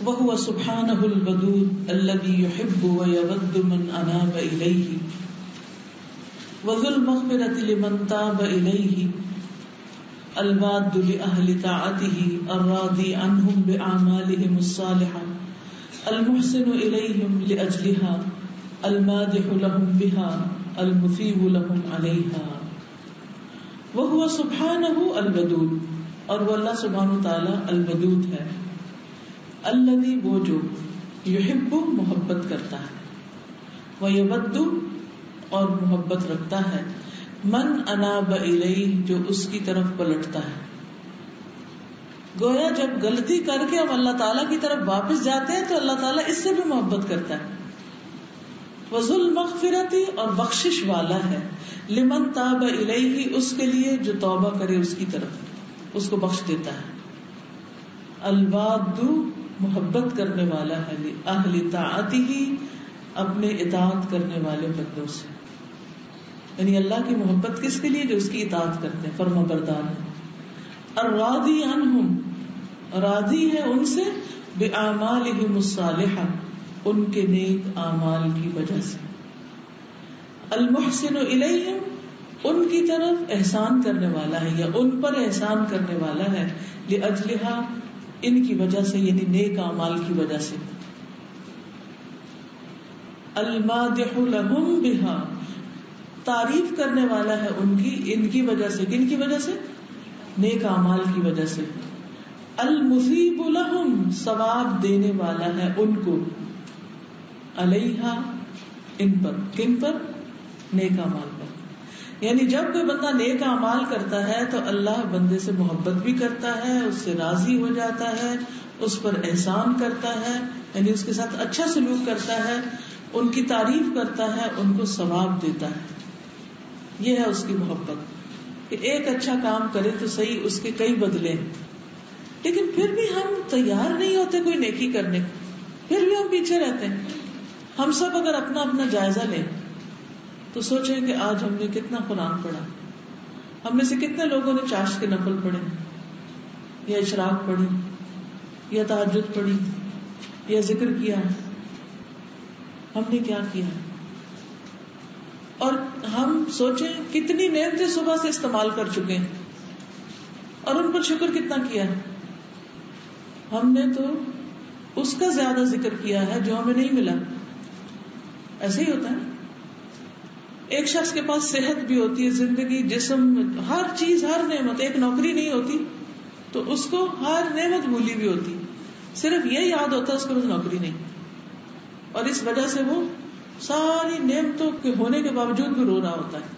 وَهُوَ سُبْحَانَهُ الْوَدُودُ الَّذِي يُحِبُّ وَيَوَدُّ مَنْ أَنَابَ إِلَيْهِ وَذُو الْمَغْفِرَةِ لِمَنْ تَابَ إِلَيْهِ الْوَادُّ لِأَهْلِ طَاعَتِهِ الرَّاضِي عَنْهُمْ بِأَعْمَالِهِمُ الصَّالِحَةِ الْمُحْسِنُ إِلَيْهِمْ لِأَجْلِهَا الْمَادِحُ لَهُمْ بِهَا الْمُثِيبُ لَهُمْ عَلَيْهَا. وَهُوَ سُبْحَانَهُ الْوَدُودُ, اور وہ اللہ سبحانہ وتعالی الودود ہے. الذی, وہ جو, یحب, محبت کرتا ہے, ویود, اور محبت رکھتا ہے, من اناب الیہ, جو اس کی طرف پلٹتا ہے. گویا جب غلطی کر کے ہم اللہ تعالیٰ کی طرف واپس جاتے ہیں تو اللہ تعالیٰ اس سے بھی محبت کرتا ہے. وذو المغفرۃ, اور بخشش والا ہے, لمن تاب الیہ, اس کے لیے جو توبہ کرے اس کی طرف, اس کو بخش دیتا ہے. الواد, محبت کرنے والا ہے, اہل طاعتہ, اپنے اطاعت کرنے والے بندوں سے. یعنی اللہ کی محبت کس کے لیے؟ جو اس کی اطاعت کرتے ہیں, فرما بردار ہیں. الراضی عنہم, راضی ہے ان سے, بأعمالہم الصالحہ, ان کے نیک اعمال کی وجہ سے. المحسن الیہم, ان کی طرف احسان کرنے والا ہے یا ان پر احسان کرنے والا ہے, لأجلہا, ان کی وجہ سے, یعنی نیک اعمال کی وجہ سے. المادح لہم بہا, تعریف کرنے والا ہے ان کی, ان کی وجہ سے. کن کی وجہ سے؟ نیک اعمال کی وجہ سے. المثیب لہم, ثواب دینے والا ہے ان کو, علیہا, ان پر. کن پر؟ نیک اعمال پر. یعنی جب کوئی بندہ نیک اعمال کرتا ہے تو اللہ بندے سے محبت بھی کرتا ہے, اس سے راضی ہو جاتا ہے, اس پر احسان کرتا ہے, یعنی اس کے ساتھ اچھا سلوک کرتا ہے, ان کی تعریف کرتا ہے, ان کو ثواب دیتا ہے. یہ ہے اس کی محبت, کہ ایک اچھا کام کرے تو صحیح, اس کے کئی بدلے. لیکن پھر بھی ہم تیار نہیں ہوتے کوئی نیکی کرنے کو, پھر بھی ہم پیچھے رہتے ہیں. ہم سب اگر اپنا اپنا جائزہ لیں تو سوچیں کہ آج ہم نے کتنا قرآن پڑھا, ہم میں سے کتنے لوگوں نے چاشت کے نفل پڑھے, یا اشراق پڑھی, یا تہجد پڑھی, یا ذکر کیا, ہم نے کیا کیا. اور ہم سوچیں کتنی نعمتیں صبح سے استعمال کر چکے ہیں اور ان پر شکر کتنا کیا ہے. ہم نے تو اس کا زیادہ ذکر کیا ہے جو ہمیں نہیں ملا. ایسے ہی ہوتا ہے. ایک شخص کے پاس صحت بھی ہوتی ہے, زندگی, جسم, ہر چیز, ہر نعمت, ایک نوکری نہیں ہوتی تو اس کو ہر نعمت بھولی بھی ہوتی, صرف یہ یاد ہوتا ہے اس کو نوکری نہیں, اور اس وجہ سے وہ ساری نعمتوں کے ہونے کے باوجود بھی رو رہا ہوتا ہے.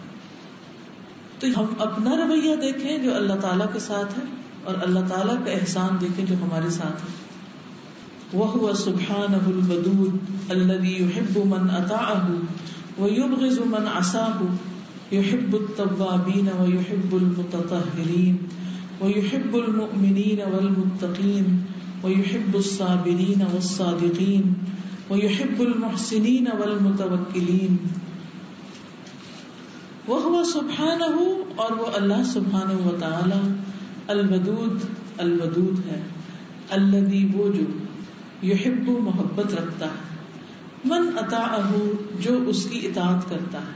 تو ہم اپنا رویہ دیکھیں جو اللہ تعالیٰ کے ساتھ ہے, اور اللہ تعالیٰ کا احسان دیکھیں جو ہمارے ساتھ ہے. وَهُوَ سُبْحَانَهُ الْوَدُودُ الَّذِي يُحِبُّ مَنْ أَطَاعَهُ وَيُبْغِضُ مَنْ عَصَاهُ يُحِبُّ التَّوَّابِينَ وَيُحِبُّ الْمُتَطَهِّرِينَ وَيُحِبُّ الْمُؤْمِنِينَ وَالْمُتَّقِينَ وَيُحِبُّ الصَّابِرِينَ وَالصَّادِقِينَ وَيُحِبُّ الْمُحْسِنِينَ وَالْمُتَوَكِّلِينَ. وَهُوَ سُبْحَانَهُ, اور وہ اللہ سبحانہ و تعالی, الودود, الودود ہے, الذی, وہ جو, یحب, محبت رکھتا ہے, من اطاعہ, جو اس کی اطاعت کرتا ہے,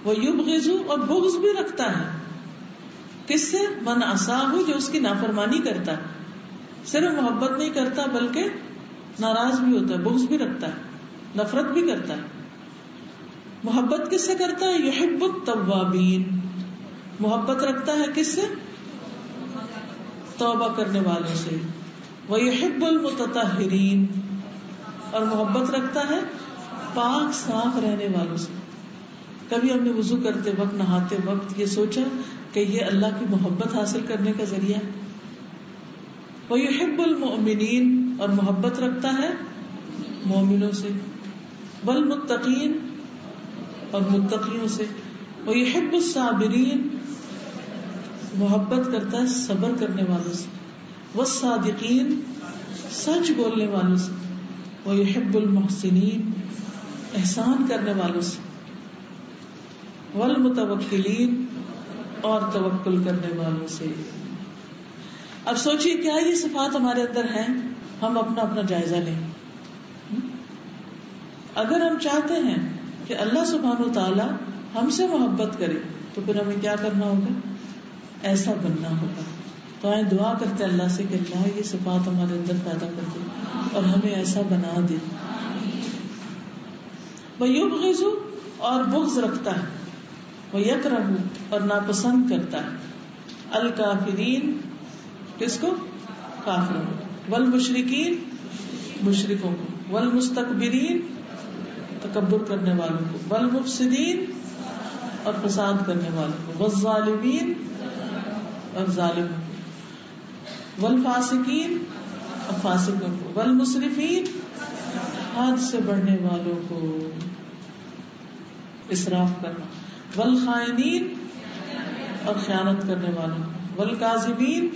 ویبغض, اور بغض بھی رکھتا ہے. کس سے؟ من عصاہ, جو اس کی نافرمانی کرتا ہے. صرف محبت نہیں کرتا بلکہ ناراض بھی ہوتا ہے, بغض بھی رکھتا ہے, نفرت بھی کرتا ہے. محبت کس سے کرتا ہے؟ یحب التوابین, محبت رکھتا ہے کس سے؟ توبہ کرنے والوں سے. ویحب المتطہرین, اور محبت رکھتا ہے پاک صاف رہنے والوں سے. کبھی ہم نے وضو کرتے وقت, نہاتے وقت یہ سوچا کہ یہ اللہ کی محبت حاصل کرنے کا ذریعہ ہے؟ وَيُحِبُّ الْمُؤْمِنِينَ اور محبت رکھتا ہے مومنوں سے، وَالْمُتَّقِينَ اور متقیوں سے، وَيُحِبُّ الصَّابِرِينَ محبت کرتا ہے صبر کرنے والوں سے، وَالصَّادِقِينَ سچ بولنے والوں سے، وَيُحِبُّ الْمُحْسِنِينَ احسان کرنے والوں سے، وَالْمُتَوَكِّلِينَ اور توکل کرنے والوں سے۔ اب سوچئے کیا یہ صفات ہمارے اندر ہیں؟ ہم اپنا اپنا جائزہ لیں۔ اگر ہم چاہتے ہیں کہ اللہ سبحانہ وتعالی ہم سے محبت کرے تو پھر ہمیں کیا کرنا ہوگا؟ ایسا بننا ہوگا۔ تو آئیں دعا کرتے اللہ سے کہ اللہ یہ صفات ہمارے اندر پیدا کر دے اور ہمیں ایسا بنا دے۔ وَيُبْغِضُ اور بغض رکھتا ہے، وَيَكْرَهُ اور ناپسند کرتا ہے، الکافرین کس کو؟ کافروں کو، والمشرکین مشرکوں کو، والمستکبرین تکبر کرنے والوں کو، والمفسدین اور فساد کرنے والوں کو، والظالمین اور ظالموں کو، والفاسقین اور فاسقوں کو، والمسرفین حد سے بڑھنے والوں کو، اسراف کرنا، والخائنین اور خیانت کرنے والوں کو، والکاذبین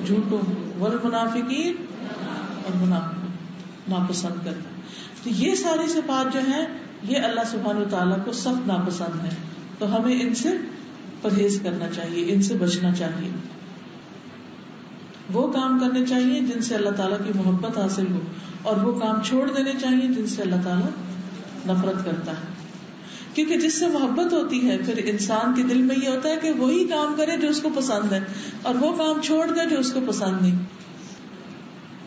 جھوٹوں کو، والمنافقین اور منافقوں ناپسند کرنا۔ تو یہ ساری صفات جو ہیں یہ اللہ سبحانہ وتعالیٰ کو سخت ناپسند ہے، تو ہمیں ان سے پرہیز کرنا چاہیے، ان سے بچنا چاہیے، وہ کام کرنے چاہیے جن سے اللہ تعالیٰ کی محبت حاصل ہو، اور وہ کام چھوڑ دینے چاہیے جن سے اللہ تعالیٰ نفرت کرتا ہے، کیونکہ جس سے محبت ہوتی ہے پھر انسان کے دل میں یہ ہوتا ہے کہ وہی کام کرے جو اس کو پسند ہے اور وہ کام چھوڑ دے جو اس کو پسند نہیں۔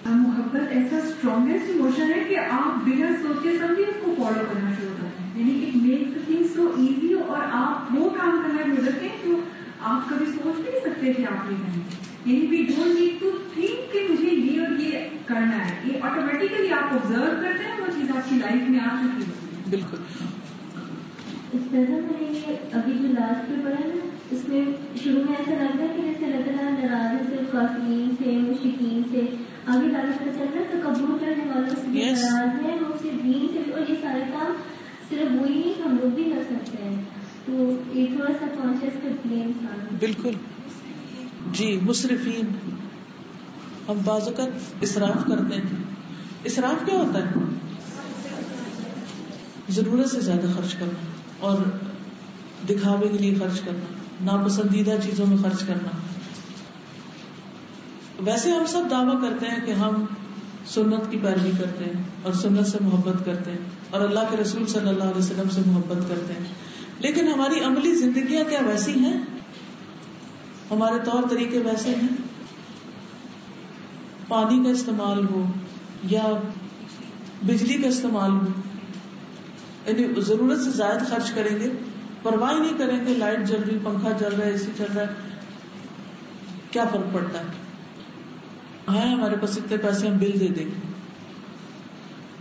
محبت ایسا اسٹرانگیسٹ ایموشن ہے کہ آپ بنا سوچے سمجھے اس کو فالو کرنا شروع کرتے ہیں، یعنی it makes thing so easy, اور آپ وہ کام کرنا شروع کرتے ہیں جو آپ کبھی سوچ بھی نہیں سکتے تھے آپ نے کرنا، یعنی we don't need to think کہ مجھے یہ اور یہ کرنا ہے، یہ آٹومیٹیکلی آپ آبزرو کرتے ہیں وہ چیز آپ کی لائف میں آ چکی ہوتی ہے۔ بالکل۔ اس طرح میں نے یہ ابھی جو لاسٹ میں پڑھا نا اس میں شروع میں ایسا لگتا ہے کہ جیسے اللہ تعالیٰ ناراض ہے صرف کافرین سے، مشرکین سے، آگے زیادہ پتہ چل رہا ہے تکبر کرنے والوں سے بھی ناراض ہے، ہم سے دین سے بھی، اور یہ سارے کام صرف وہی نہیں ہم لوگ بھی کر سکتے ہیں، تو یہ تھوڑا سا کانشیس کرتی ہے انسان۔ بالکل جی، مسرفین ہم بعض اوقات اسراف کرتے ہیں۔ اسراف کیا ہوتا ہے؟ ضرورت سے زیادہ خرچ کرنا اور دکھاوے کے لیے خرچ کرنا، ناپسندیدہ چیزوں میں خرچ کرنا۔ ویسے ہم سب دعویٰ کرتے ہیں کہ ہم سنت کی پیروی کرتے ہیں اور سنت سے محبت کرتے ہیں اور اللہ کے رسول صلی اللہ علیہ وسلم سے محبت کرتے ہیں، لیکن ہماری عملی زندگیاں کیا ویسی ہیں؟ ہمارے طور طریقے ویسے ہیں؟ پانی کا استعمال ہو یا بجلی کا استعمال ہو، یعنی ضرورت سے زائد خرچ کریں گے، پرواہ نہیں کریں گے، لائٹ جل رہی، پنکھا چل رہا ہے، اے سی چل رہا ہے، کیا فرق پڑتا ہے؟ ہاں ہمارے پاس اتنے پیسے ہم بل دے دیں گے۔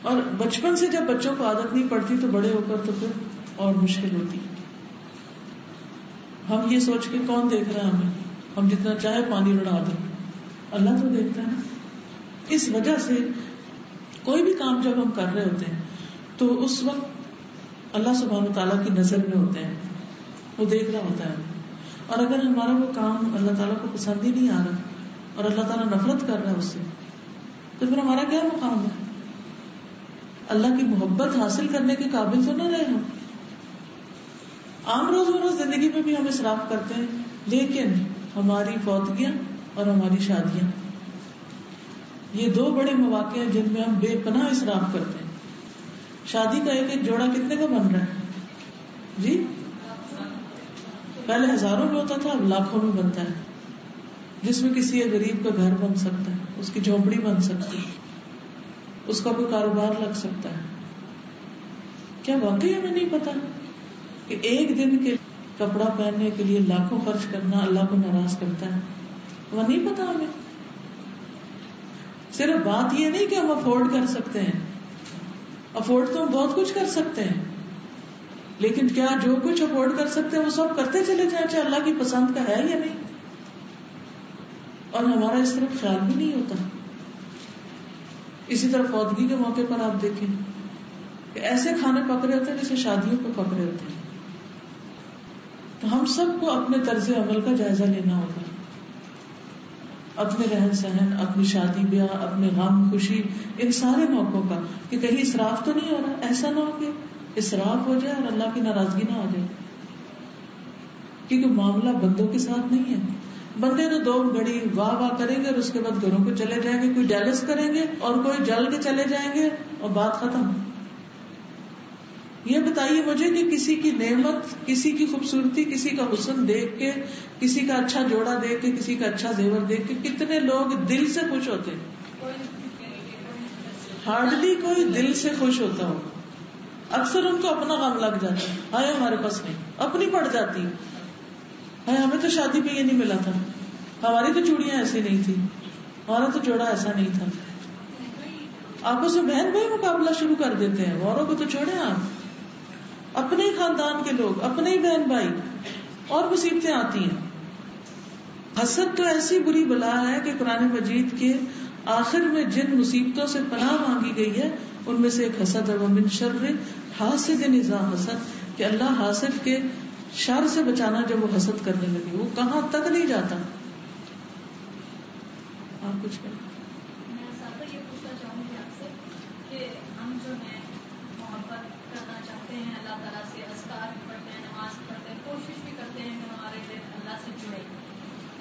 اور بچپن سے جب بچوں کو عادت نہیں پڑتی تو بڑے ہو کر تو پھر اور مشکل ہوتی۔ ہم یہ سوچ کے کون دیکھ رہا ہے ہمیں، ہم جتنا چاہے پانی لڑا دیں، اللہ تو دیکھتا ہے نا۔ اس وجہ سے کوئی بھی کام جب ہم کر رہے ہوتے ہیں تو اس وقت اللہ سبحانہ وتعالیٰ کی نظر میں ہوتے ہیں، وہ دیکھ رہا ہوتا ہے، اور اگر ہمارا وہ کام اللہ تعالیٰ کو پسند ہی نہیں آ رہا اور اللہ تعالیٰ نفرت کر رہا ہے اس سے، تو پھر ہمارا کیا مقام ہے؟ اللہ کی محبت حاصل کرنے کے قابل تو نہ رہے ہم۔ عام روزمرہ زندگی میں بھی ہم اسراف کرتے ہیں، لیکن ہماری فوتگیاں اور ہماری شادیاں یہ دو بڑے مواقع ہیں جن میں ہم بے پناہ اسراف کرتے ہیں۔ شادی کا ایک ایک جوڑا کتنے کا بن رہا ہے جی؟ پہلے ہزاروں میں ہوتا تھا، اب لاکھوں میں بنتا ہے، جس میں کسی غریب کا گھر بن سکتا ہے، اس کی جھونپڑی بن سکتی ہے، اس کا کوئی کاروبار لگ سکتا ہے۔ کیا واقعی ہمیں نہیں پتا کہ ایک دن کے کپڑا پہننے کے لیے لاکھوں خرچ کرنا اللہ کو ناراض کرتا ہے؟ وہ نہیں پتا ہمیں۔ صرف بات یہ نہیں کہ ہم افورڈ کر سکتے ہیں، افورڈ تو ہم بہت کچھ کر سکتے ہیں، لیکن کیا جو کچھ افورڈ کر سکتے ہیں وہ سب کرتے چلے جائیں چاہے اللہ کی پسند کا ہے یا نہیں؟ اور ہمارا اس طرف خیال بھی نہیں ہوتا. اسی طرح فوتگی کے موقع پر آپ دیکھیں کہ ایسے کھانے پک رہے ہوتے ہیں جیسے شادیوں پہ پک رہے ہوتے ہیں. تو ہم سب کو اپنے طرز عمل کا جائزہ لینا ہوگا، اپنے رہن سہن، اپنی شادی بیاہ، اپنے غم خوشی، ان سارے موقعوں کا کہ کہیں اسراف تو نہیں ہو رہا. ایسا نہ ہو کہ اسراف ہو جائے اور اللہ کی ناراضگی نہ آ جائے، کیونکہ معاملہ بندوں کے ساتھ نہیں ہے. بندے تو 2 گھڑی واہ واہ کریں گے اور اس کے بعد گھروں کو چلے جائیں گے، کوئی جیلس کریں گے اور کوئی جل کے چلے جائیں گے اور بات ختم. یہ بتائیے مجھے کہ کسی کی نعمت، کسی کی خوبصورتی، کسی کا حسن دیکھ کے، کسی کا اچھا جوڑا دیکھ کے، کسی کا اچھا زیور دیکھ کے کتنے لوگ دل سے خوش ہوتے ہیں؟ ہارڈلی کوئی دل سے خوش ہوتا ہو. اکثر ان کو اپنا غم لگ جاتا ہے، ہائے ہمارے پاس نہیں، اپنی پڑ جاتی ہے، ہائے ہمیں تو شادی پہ یہ نہیں ملا تھا، ہماری تو چوڑیاں ایسی نہیں تھی، ہمارا تو جوڑا ایسا نہیں تھا. آپس میں بہن بھائی مقابلہ شروع کر دیتے ہیں. اوروں کو تو چھوڑیں، آپ اپنے ہی خاندان کے لوگ، اپنے ہی بہن بھائی، اور مصیبتیں آتی ہیں. حسد تو ایسی بری بلا ہے کہ قرآن مجید کے آخر میں جن مصیبتوں سے پناہ مانگی گئی ہے ان میں سے ایک حسد ہے. ومن شر حاسد اذا حسد، کہ اللہ حاسد کے شر سے بچانا جب وہ حسد کرنے لگے. وہ کہاں تک نہیں جاتا. آپ کچھ کہیں. میں صاحبہ یہ پوچھنا چاہوں گی آپ سے کہ ہم جو ہیں محبت کرنا چاہتے ہیں اللہ تعالیٰ سے، اذکار بھی پڑھتے ہیں، نماز پڑھتے ہیں، کوشش بھی کرتے ہیں کہ ہمارے دل اللہ سے جڑے،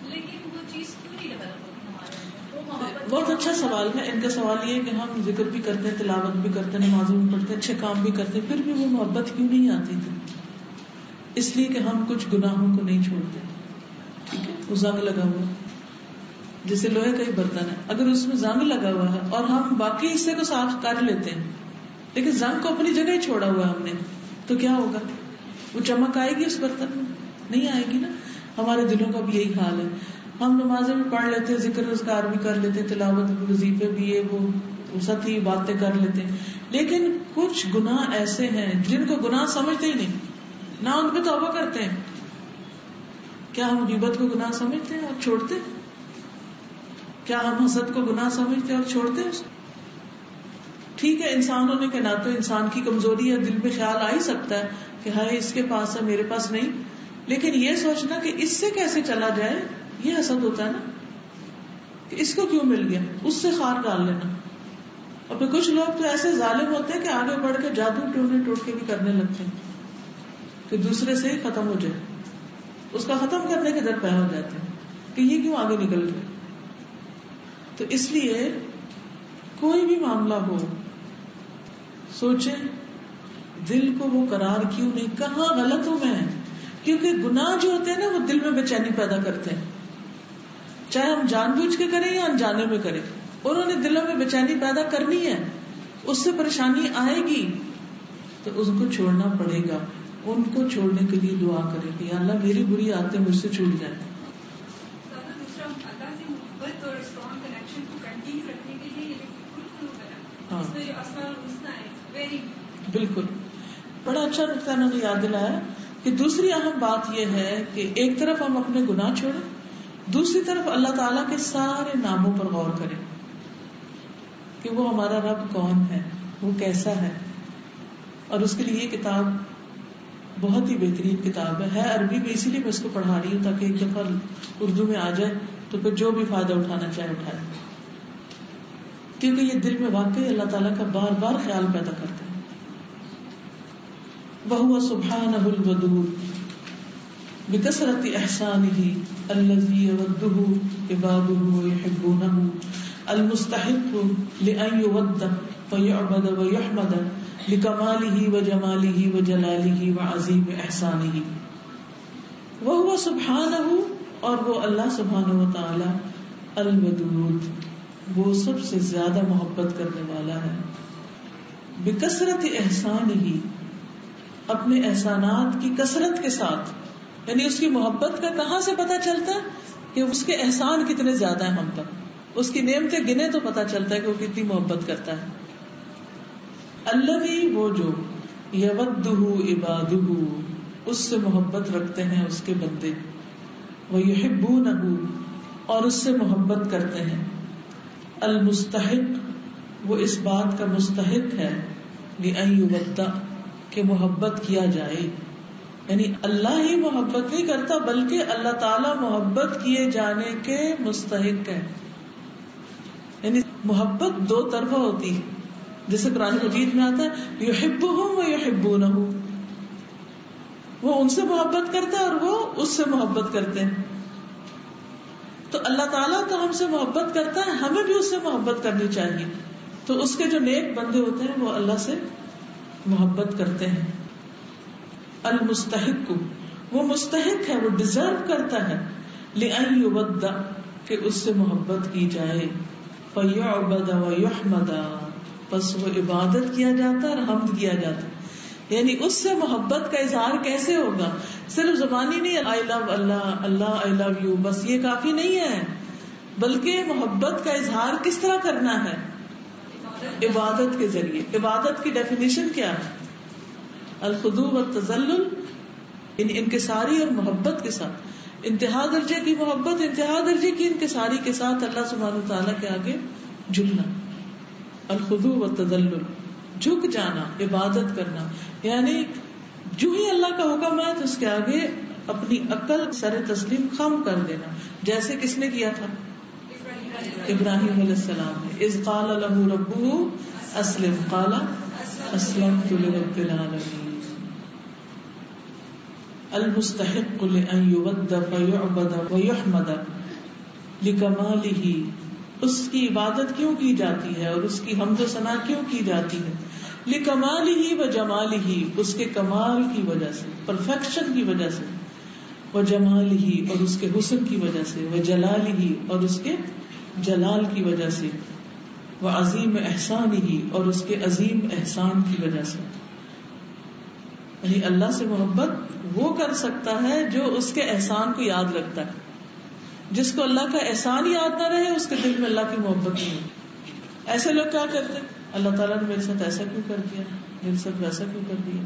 لیکن وہ چیز کیوں نہیں ڈیولپ ہوتی ہمارے اندر؟ بہت اچھا سوال ہے. ان کا سوال یہ ہے کہ ہم ذکر بھی کرتے ہیں، تلاوت بھی کرتے ہیں، نمازیں بھی پڑھتے ہیں، اچھے کام بھی کرتے ہیں، پھر بھی وہ محبت کیوں نہیں آتی تھی؟ اس لیے کہ ہم کچھ گناہوں کو نہیں چھوڑتے. ٹھیک ہے، وہ زنگ لگا ہوا جیسے لوہے کا ہی برتن ہے، اگر اس میں زنگ لگا ہوا ہے اور ہم باقی حصے کو صاف کر لیتے ہیں لیکن زنگ کو اپنی جگہ ہی چھوڑا ہوا ہے ہم نے، تو کیا ہوگا؟ وہ چمک آئے گی اس برتن میں؟ نہیں آئے گی نا. ہمارے دلوں کا بھی یہی حال ہے. ہم نمازیں بھی پڑھ لیتے ہیں، ذکر اذکار بھی کر لیتے ہیں، تلاوت بھی، وظیفے بھی، یہ وہ ساتھی باتیں کر لیتے ہیں، لیکن کچھ گناہ ایسے ہیں جن کو گناہ سمجھتے ہی نہیں، نہ ان پہ توبہ کرتے ہیں. کیا ہم غیبت کو گناہ سمجھتے ہیں اور چھوڑتے ہیں؟ کیا ہم حسد کو گناہ سمجھتے ہیں اور چھوڑتے ہیں؟ ٹھیک ہے، انسان ہونے کے ناطے انسان کی کمزوری ہے، دل میں خیال آ ہی سکتا ہے کہ ہائے اس کے پاس ہے میرے پاس نہیں، لیکن یہ سوچنا کہ اس سے کیسے چلا جائے، یہ حسد ہوتا ہے نا، کہ اس کو کیوں مل گیا، اس سے خار ڈال لینا. اور پھر کچھ لوگ تو ایسے ظالم ہوتے ہیں کہ آگے بڑھ کے جادو ٹوٹ کے بھی کرنے لگتے ہیں کہ دوسرے سے ہی ختم ہو جائے، اس کا ختم کرنے کے در پہ ہو جاتے ہیں کہ یہ کیوں آگے نکل گئے. تو اس لیے کوئی بھی معاملہ ہو سوچیں دل کو وہ قرار کیوں نہیں، کہاں غلط ہوں میں، کیونکہ گناہ جو ہوتے ہیں نا وہ دل میں بے چینی پیدا کرتے ہیں، چاہے ہم جان بوجھ کے کریں یا انجانے میں کریں. انہوں نے دلوں میں بے چینی پیدا کرنی ہے، اس سے پریشانی آئے گی تو اس کو چھوڑنا پڑے گا. ان کو چھوڑنے کے لیے دعا کریں کہ یا اللہ میری بری عادتیں مجھ سے چھوٹ جائیں. بالکل، بڑا اچھا نقطہ انہوں نے یاد دلایا کہ دوسری اہم بات یہ ہے کہ ایک طرف ہم اپنے گناہ چھوڑیں، دوسری طرف اللہ تعالیٰ کے سارے ناموں پر غور کریں کہ وہ ہمارا رب کون ہے، وہ کیسا ہے. اور اس کے لیے یہ کتاب بہت ہی بہترین کتاب ہے عربی میں، اسی لیے میں اس کو پڑھا رہی ہوں تاکہ ایک دفعہ اردو میں آ جائے تو پھر جو بھی فائدہ اٹھانا چاہے اٹھائے، کیونکہ یہ دل میں واقعی اللہ تعالیٰ کا بار بار خیال پیدا کرتا ہے. وَهُوَ سُبْحَانَهُ الْوَدُودُ بِكَثْرَةِ إِحْسَانِهِ الَّذِي يَوَدُّهُ عِبَادُهُ وَيُحِبُّونَهُ الْمُسْتَحِقُّ لِأَن يُوَدَّ وَيُعْبَدَ وَيُحْمَدَ لِكَمَالِهِ وَجَمَالِهِ وَجَلَالِهِ وَعَظِيمِ إِحْسَانِهِ. وَهُوَ سُبْحَانَهُ، اور وہ اللہ سبحانہ وتعالی، الودود، وہ سب سے زیادہ محبت کرنے والا ہے. بکثرت احسانہ، اپنے احسانات کی کثرت کے ساتھ، یعنی اس کی محبت کا کہاں سے پتہ چلتا ہے کہ اس کے احسان کتنے زیادہ ہیں ہم پر، اس کی نعمتیں گنے تو پتہ چلتا ہے کہ وہ کتنی محبت کرتا ہے. الذی، وہ جو، یودہ عبادہ، اس سے محبت رکھتے ہیں اس کے بندے، ویحبونہ، اور اس سے محبت کرتے ہیں. المستحق وہ اس بات کا مستحق ہے لأن یودع کہ محبت کیا جائے. یعنی اللہ ہی محبت نہیں کرتا بلکہ اللہ تعالی محبت کیے جانے کے مستحق ہے. یعنی محبت دو طرفہ ہوتی ہے, جیسے قرآن مجید میں آتا ہے یحبہم و یحبونہ, وہ ان سے محبت کرتا ہے اور وہ اس سے محبت کرتے ہیں. تو اللہ تعالیٰ تو ہم سے محبت کرتا ہے, ہمیں بھی اس سے محبت کرنی چاہیے. تو اس کے جو نیک بندے ہوتے ہیں وہ اللہ سے محبت کرتے ہیں. المستحق وہ مستحق ہے, وہ ڈیزرو کرتا ہے لأن یودع کہ اس سے محبت کی جائے. فیعبد ویحمد پس وہ عبادت کیا جاتا ہے اور حمد کیا جاتا ہے. یعنی اس سے محبت کا اظہار کیسے ہوگا؟ صرف زبانی نہیں آئی لو اللہ, اللہ آئی لو یو, بس یہ کافی نہیں ہے, بلکہ محبت کا اظہار کس طرح کرنا ہے؟ عبادت کے ذریعے. عبادت کی ڈیفینیشن کیا ہے؟ الخضوع والتذلل, انکساری اور محبت کے ساتھ, انتہا درجے کی محبت, انتہا درجے کی انکساری کے ساتھ اللہ سبحانہ وتعالیٰ کے آگے جھکنا. الخضوع والتذلل جھک جانا, عبادت کرنا, یعنی جو ہی اللہ کا حکم ہے تو اس کے آگے اپنی عقل سر تسلیم خم کر دینا, جیسے کس نے کیا تھا؟ ابراہیم علیہ السلام نے. اذ قال له ربه اسلم قال اسلمت لرب العالمین. المستحق لأن یودع فیعبد ویحمد لکمالہ, اس کی عبادت کیوں کی جاتی ہے اور اس کی حمد و ثنا کیوں کی جاتی ہے؟ لکمالہ وجمالہ, اس کے کمال کی وجہ سے, پرفیکشن کی وجہ سے, وجمالہ اور اس کے حسن کی وجہ سے, وجلالہ اور اس کے جلال کی وجہ سے, وعظیم احسانہ اور اس کے عظیم احسان کی وجہ سے. یعنی اللہ سے محبت وہ کر سکتا ہے جو اس کے احسان کو یاد رکھتا ہے. جس کو اللہ کا احسان یاد نہ رہے اس کے دل میں اللہ کی محبت نہیں ہوتی. ایسے لوگ کیا کرتے ہیں, اللہ تعالیٰ نے میرے ساتھ ایسا کیوں کر دیا, میرے ساتھ ویسا کیوں کر دیا.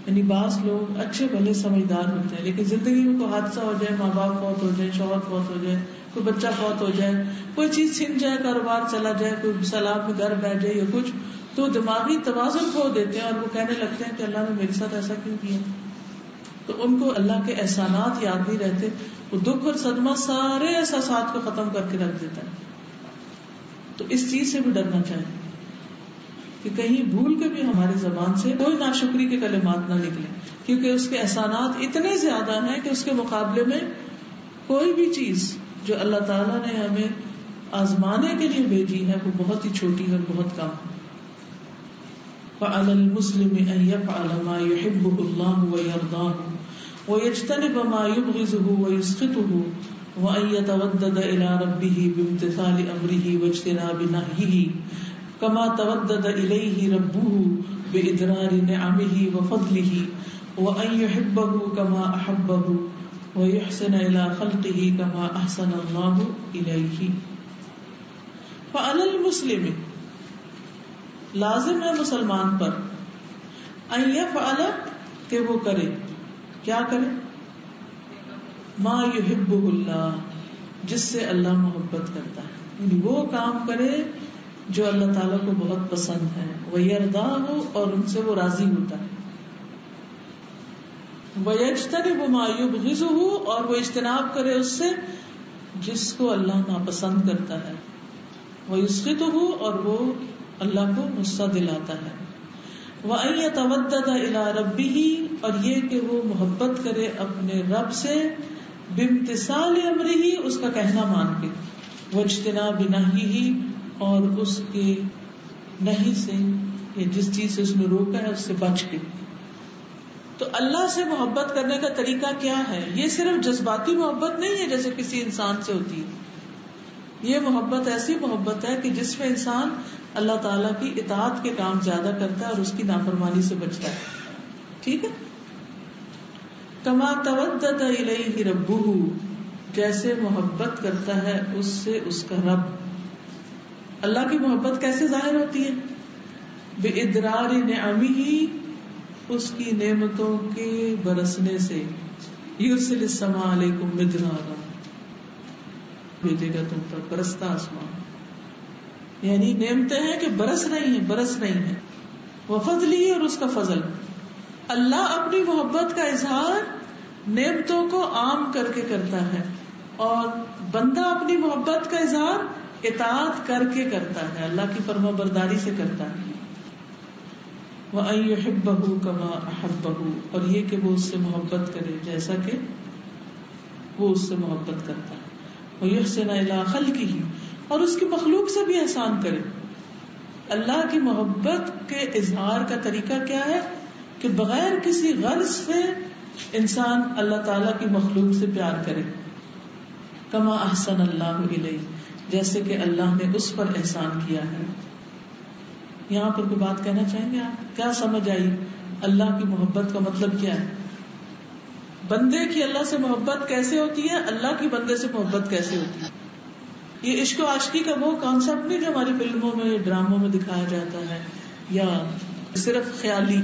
یعنی بعض لوگ اچھے بھلے سمجھدار ہوتے ہیں لیکن زندگی میں کوئی حادثہ ہو جائے, ماں باپ فوت ہو جائے, شوہر فوت ہو جائے, کوئی بچہ فوت ہو جائے, کوئی چیز چھن جائے, کاروبار چلا جائے, کوئی سیلاب میں گھر بیٹھ جائے یا کچھ, تو دماغی توازن کھو دیتے ہیں اور وہ کہنے لگتے ہیں کہ اللہ نے میرے ساتھ ایسا کیوں کیا. تو ان کو اللہ کے احسانات یاد نہیں رہتے, وہ دکھ اور صدمہ سارے احساسات کو ختم کر کے رکھ دیتا ہے. تو اس چیز سے بھی ڈرنا چاہیے کہ کہیں بھول کے بھی ہماری زبان سے کوئی ناشکری کے کلمات نہ نکلے, کیونکہ اس کے احسانات اتنے زیادہ ہیں کہ اس کے مقابلے میں کوئی بھی چیز جو اللہ تعالیٰ نے ہمیں آزمانے کے لیے بھیجی ہے وہ بہت ہی چھوٹی ہے, بہت کم. فعلی المسلم ان یفعل ما یحبہ اللہ ویرضاہ ویجتنب ما یبغضہ ویسخطہ وان یتودد الی ربہ بامتثال امرہ واجتناب نہیہ کما تودد الیہ ربہ بادرار نعمہ وفضلہ وان یحبہ کما احبہ ویحسن الی خلقہ کما احسن اللہ الیہ. فعلی المسلم لازم ہے مسلمان پر, ان یفعل کہ وہ کرے, کیا کرے؟ ما یحبہ اللہ جس سے اللہ محبت کرتا ہے, یعنی وہ کام کرے جو اللہ تعالیٰ کو بہت پسند ہے, ویرضاہ اور ان سے وہ راضی ہوتا ہے, ویجتنب ما یبغضہ اور وہ اجتناب کرے اس سے جس کو اللہ ناپسند کرتا ہے, ویسخطہ اور وہ اللہ کو غصہ دلاتا ہے, وَأَن يَتَوَدَّدَ إِلَىٰ رَبِّهِ اور یہ کہ وہ محبت کرے اپنے رب سے, بِامْتِثَالِ أَمْرِهِ اس کا کہنا مان کے, وَاجْتِنَابِ نَهْيِهِ اور اس کے نہیں سے یا جس چیز سے اس نے روکا ہے اس سے بچ کے. تو اللہ سے محبت کرنے کا طریقہ کیا ہے؟ یہ صرف جذباتی محبت نہیں ہے جیسے کسی انسان سے ہوتی ہے, یہ محبت ایسی محبت ہے کہ جس میں انسان اللہ تعالیٰ کی اطاعت کے کام زیادہ کرتا ہے اور اس کی نافرمانی سے بچتا ہے. ٹھیک ہے. کما تودد الیہ ربہ جیسے محبت کرتا ہے اس سے اس کا رب. اللہ کی محبت کیسے ظاہر ہوتی ہے؟ بادرار نعمہ اس کی نعمتوں کے برسنے سے, یرسل السماء علیکم مدرارا بھیجے گا تم پر برستا آسمان. یعنی نعمتیں ہیں کہ برس رہی ہیں. وفضلی، اور اس کا فضل. اللہ اپنی محبت کا اظہار نعمتوں کو عام کر کے کرتا ہے اور بندہ اپنی محبت کا اظہار اطاعت کر کے کرتا ہے، اللہ کی فرما برداری سے کرتا ہے. وَأَن يُحِبَّهُ كَمَا أَحَبَّهُ، اور یہ کہ وہ اس سے محبت کرے جیسا کہ وہ اس سے محبت کرتا ہے. وَيُحْسِنَ إِلَىٰ خَلْقِهِ، اور اس کی مخلوق سے بھی احسان کرے. اللہ کی محبت کے اظہار کا طریقہ کیا ہے کہ بغیر کسی غرض سے انسان اللہ تعالیٰ کی مخلوق سے پیار کرے. کما احسن اللہ الیہ، جیسے کہ اللہ نے اس پر احسان کیا ہے. یہاں پر کوئی بات کہنا چاہیں گے آپ؟ کیا سمجھ آئی؟ اللہ کی محبت کا مطلب کیا ہے؟ بندے کی اللہ سے محبت کیسے ہوتی ہے، اللہ کی بندے سے محبت کیسے ہوتی ہے. یہ عشق و عاشقی کا وہ کانسیپٹ نہیں جو ہماری فلموں میں ڈراموں میں دکھایا جاتا ہے یا صرف خیالی.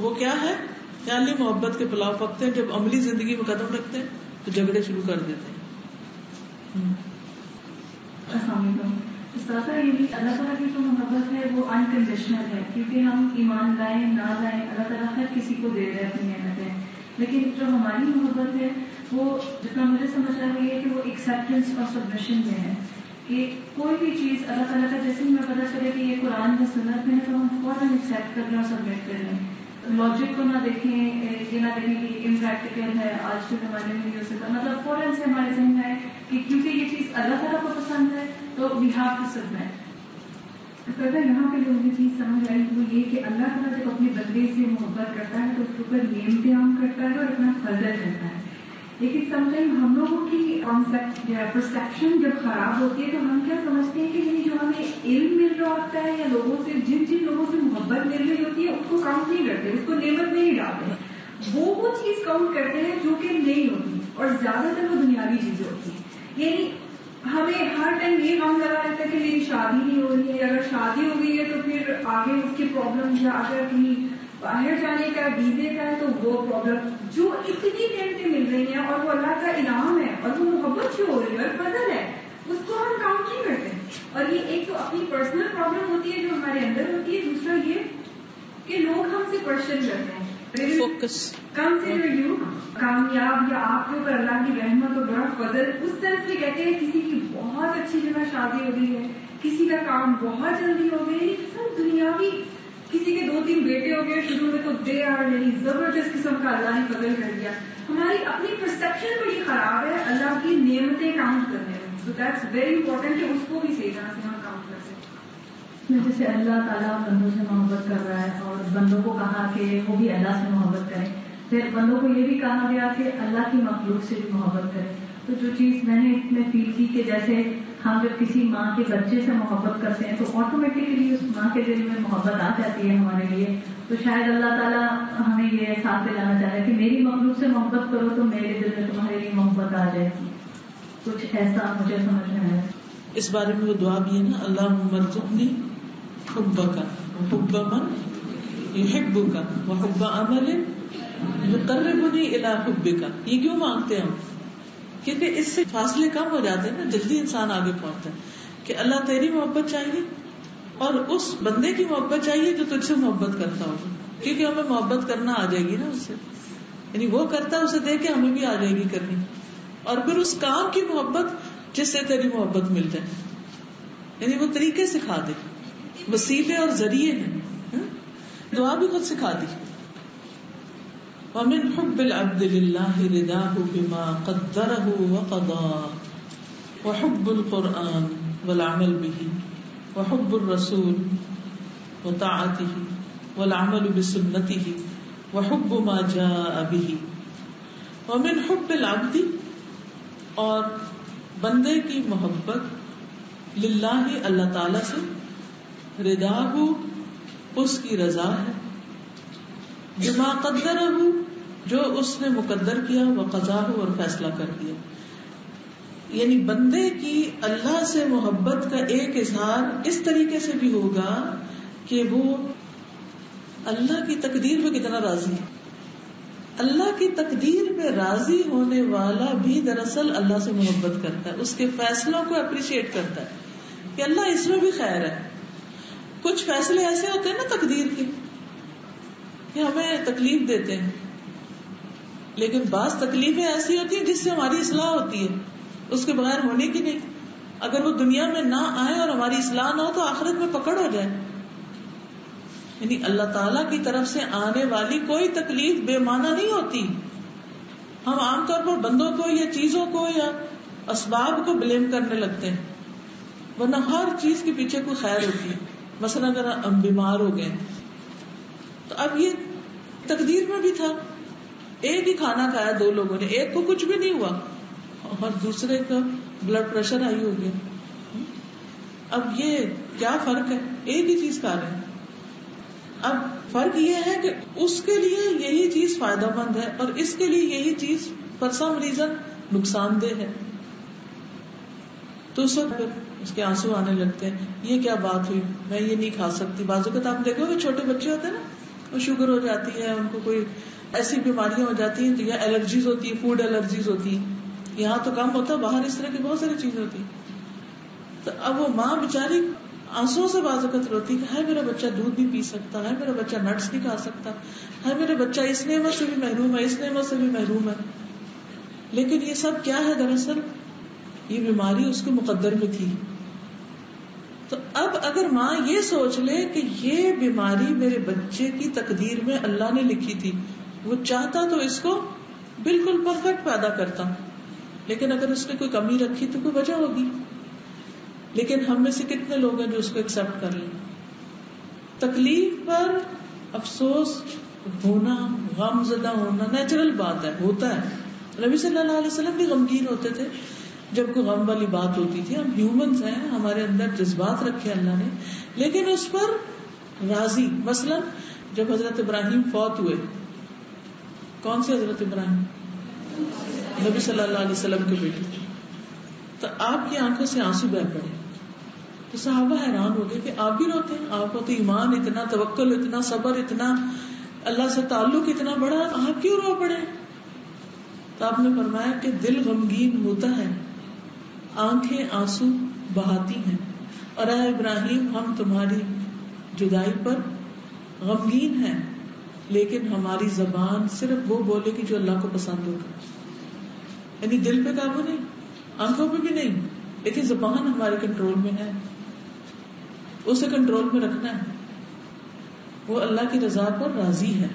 وہ کیا ہے؟ خیالی محبت کے پلاؤ پکتے ہیں، جب عملی زندگی میں قدم رکھتے ہیں تو جھگڑے شروع کر دیتے ہیں. السلام علیکم. استاذہ، یہ اللہ تعالیٰ کی جو محبت ہے وہ انکنڈیشنل ہے، کیونکہ ہم ایمان لائیں نہ لائیں اللہ تعالیٰ ہر کسی کو دے رہے اپنی نعمتیں. لیکن جو ہماری محبت ہے وہ جتنا مجھے سمجھ آ رہی ہے کہ وہ ایکسیپٹنس اور سبمیشن میں ہے، کہ کوئی بھی چیز اللہ تعالیٰ کا جیسے ہی ہمیں پتہ چلے کہ یہ قرآن میں سنت میں ہے تو ہم فوراً ایکسیپٹ کر لیں اور سبمٹ کر لیں. لاجک کو نہ دیکھیں، یہ نہ دیکھیں کہ امپریکٹیکل ہے، آج کے زمانے میں نہیں ہو سکتا. مطلب فوراً سے ہمارے ذہن میں ہے کہ کیونکہ یہ چیز اللہ تعالیٰ کو پسند ہے تو وی ہیو ٹو سبمٹ. تو اگر یہاں پہ جو مجھے چیز سمجھ آئی وہ یہ کہ اللہ تعالیٰ جب اپنے بندے سے محبت کرتا ہے تو اس کے اوپر نعمتیں عام کرتا ہے اور اپنا فضل کرتا ہے. لیکن سم ٹائم ہم لوگوں کی کانسیپٹ یا پرسیپشن جب خراب ہوتی ہے تو ہم کیا سمجھتے ہیں کہ یہ جو ہمیں علم مل رہا ہوتا ہے یا لوگوں سے جن لوگوں سے محبت مل رہی ہوتی ہے اس کو کاؤنٹ نہیں کرتے، اس کو نعمت میں نہیں ڈالتے. وہ چیز کاؤنٹ کرتے ہیں جو کہ نہیں ہوتی اور زیادہ تر وہ دنیاوی چیزیں ہوتی ہیں. یعنی ہمیں ہر ٹائم یہ کام لگا رہتا ہے کہ میری شادی نہیں ہو رہی ہے، اگر شادی ہو گئی ہے تو پھر آگے اس کی پرابلم، یا اگر کہیں باہر جانے کا ویزے کا ہے تو وہ پرابلم. جو اتنی نعمتیں مل رہی ہیں اور وہ اللہ کا انعام ہے اور وہ محبت جو ہو رہی ہے اور فضل ہے، اس کو ہم کاؤنٹ نہیں کرتے. اور یہ ایک تو اپنی پرسنل پرابلم ہوتی ہے جو ہمارے اندر ہوتی ہے، دوسرا یہ کہ لوگ ہم سے کوشچن کرتے ہیں فوکس کنسیڈر یو کامیاب یا آپ کے اوپر اللہ کی رحمت اور بڑا فضل. اس طرح سے کہتے ہیں کسی کی بہت اچھی جگہ شادی ہو گئی ہے، کسی کا کام بہت جلدی ہو گیا، یہ سب دنیاوی. کسی کے 2-3 بیٹے ہو گئے شروع میں تو دے آر یعنی زبردست قسم کا اللہ نے فضل کر دیا. ہماری اپنی پرسپشن بڑی خراب ہے اللہ کی نعمتیں کاؤنٹ کرنے میں. سو دیٹس ویری امپورٹنٹ کہ اس کو بھی صحیح طرح سے ہم کاؤنٹ کر سکیں. جیسے اللہ تعالیٰ بندوں سے محبت کر رہا ہے اور بندوں کو کہا کہ وہ بھی اللہ سے محبت کریں، پھر بندوں کو یہ بھی کہا گیا کہ اللہ کی مخلوق سے بھی محبت کریں. تو جو چیز میں نے اس میں فیل کی کہ جیسے ہم جب کسی ماں کے بچے سے محبت کرتے ہیں تو آٹومیٹکلی اس ماں کے دل میں محبت آ جاتی ہے ہمارے لیے. تو شاید اللہ تعالیٰ ہمیں یہ احساس دلانا چاہ رہا ہے کہ میری مخلوق سے محبت کرو تو میرے دل میں تمہارے لیے محبت آ جائے گی. کچھ ایسا مجھے سمجھ میں آیا. اس بارے میں وہ دعا بھی ہے نا، اللہم ارزقنی حبک وحب من یحبک وحب عمل یقربنی الی حبک. یہ کیوں مانگتے ہیں ہم؟ کیونکہ اس سے فاصلے کم ہو جاتے ہیں نا، جلدی انسان آگے پہنچتا ہے کہ اللہ تیری محبت چاہیے اور اس بندے کی محبت چاہیے جو تجھ سے محبت کرتا ہوگا، کیونکہ ہمیں محبت کرنا آ جائے گی نا اس سے. یعنی وہ کرتا ہے اسے دیکھ کے ہمیں بھی آ جائے گی کرنی. اور پھر اس کام کی محبت جس سے تیری محبت مل جائے، یعنی وہ طریقے سکھا دے، وسیلے اور ذریعے ہیں. دعا بھی خود سکھا دی. ومن حب العبد لله رضاه بما قدره وقضاه وحب القرآن والعمل به وحب الرسول وطاعته والعمل بسنته وحب ما جاء به. ومن حب العبد، اور بندے کی محبت، للہ اللہ تعالی سے، رضاہ اس کی رضا ہے، بما قدرہ جو اس نے مقدر کیا، وقضاہ اور فیصلہ کر دیا. یعنی بندے کی اللہ سے محبت کا ایک اظہار اس طریقے سے بھی ہوگا کہ وہ اللہ کی تقدیر پہ کتنا راضی ہے. اللہ کی تقدیر میں راضی ہونے والا بھی دراصل اللہ سے محبت کرتا ہے, اس کے فیصلوں کو اپریشیٹ کرتا ہے کہ اللہ اس میں بھی خیر ہے. کچھ فیصلے ایسے ہوتے ہیں نا تقدیر کے کہ ہمیں تکلیف دیتے ہیں, لیکن بعض تکلیفیں ایسی ہوتی ہیں جس سے ہماری اصلاح ہوتی ہے, اس کے بغیر ہونے کی نہیں. اگر وہ دنیا میں نہ آئے اور ہماری اصلاح نہ ہو تو آخرت میں پکڑ ہو جائے. یعنی اللہ تعالیٰ کی طرف سے آنے والی کوئی تکلیف بے معنی نہیں ہوتی. ہم عام طور پر بندوں کو یا چیزوں کو یا اسباب کو بلیم کرنے لگتے ہیں, ورنہ ہر چیز کے پیچھے کوئی خیر ہوتی ہے. مثلا اگر ہم بیمار ہو گئے تو اب یہ تقدیر میں بھی تھا, ایک ہی کھانا کھایا دو لوگوں نے, ایک کو کچھ بھی نہیں ہوا اور دوسرے کا بلڈ پریشر ہائی ہو گیا. اب یہ کیا فرق ہے؟ ایک ہی چیز کھا رہے ہیں. اب فرق یہ ہے کہ اس کے لیے یہی چیز فائدہ مند ہے اور اس کے لیے یہی چیز فار سم ریزن نقصان دہ ہے. تو اس وقت اس کے آنسو آنے لگتے ہیں, یہ کیا بات ہوئی, میں یہ نہیں کھا سکتی. بعض اوقات آپ دیکھو کہ چھوٹے بچے ہوتے ہیں نا, وہ شوگر ہو جاتی ہے, ان کو کوئی ایسی بیماریاں ہو جاتی ہیں یا الرجیز ہوتی ہے, فوڈ الرجیز ہوتی ہیں. یہاں تو کم ہوتا ہے, باہر اس طرح کی بہت ساری چیزیں ہوتی ہیں. تو اب وہ ماں بیچاری آنسو سے بعض اوقات روتی کہ میرا بچہ دودھ بھی پی سکتا ہے, میرا بچہ نٹس نہیں کھا سکتا ہے, میرا بچہ اس نعمت سے بھی محروم ہے, اس نعمت سے بھی محروم ہے. لیکن یہ سب کیا ہے؟ دراصل یہ بیماری اس کے مقدر میں تھی. تو اب اگر ماں یہ سوچ لے کہ یہ بیماری میرے بچے کی تقدیر میں اللہ نے لکھی تھی, وہ چاہتا تو اس کو بالکل پرفیکٹ پیدا کرتا, لیکن اگر اس نے کوئی کمی رکھی تو کوئی وجہ ہوگی. لیکن ہم میں سے کتنے لوگ ہیں جو اس کو ایکسپٹ کر لیں؟ تکلیف پر افسوس ہونا, غم زدہ ہونا نیچرل بات ہے, ہوتا ہے. نبی صلی اللہ علیہ وسلم بھی غمگین ہوتے تھے جب کوئی غم والی بات ہوتی تھی. ہم ہیومنز ہیں, ہمارے اندر جذبات رکھے اللہ نے, لیکن اس پر راضی. مثلا جب حضرت ابراہیم فوت ہوئے, کون سے حضرت ابراہیم؟ نبی صلی اللہ علیہ وسلم کے بیٹے. تو آپ کی آنکھوں سے آنسو بہہ پڑے. تو صحابہ حیران ہو گئے کہ آپ بھی روتے ہیں, آپ کو تو ایمان اتنا, توکل اتنا, صبر اتنا, اللہ سے تعلق اتنا بڑا, آپ کیوں رو پڑے؟ تو آپ نے فرمایا کہ دل غمگین ہوتا ہے, آنکھیں آنسو بہاتی ہیں, اور اے ابراہیم ہم تمہاری جدائی پر غمگین ہیں, لیکن ہماری زبان صرف وہ بولے گی جو اللہ کو پسند ہوگا. یعنی دل پہ قابو نہیں, آنکھوں پہ بھی نہیں, لیکن زبان ہمارے کنٹرول میں ہے, اسے کنٹرول میں رکھنا ہے. وہ اللہ کی رضا پر راضی ہے.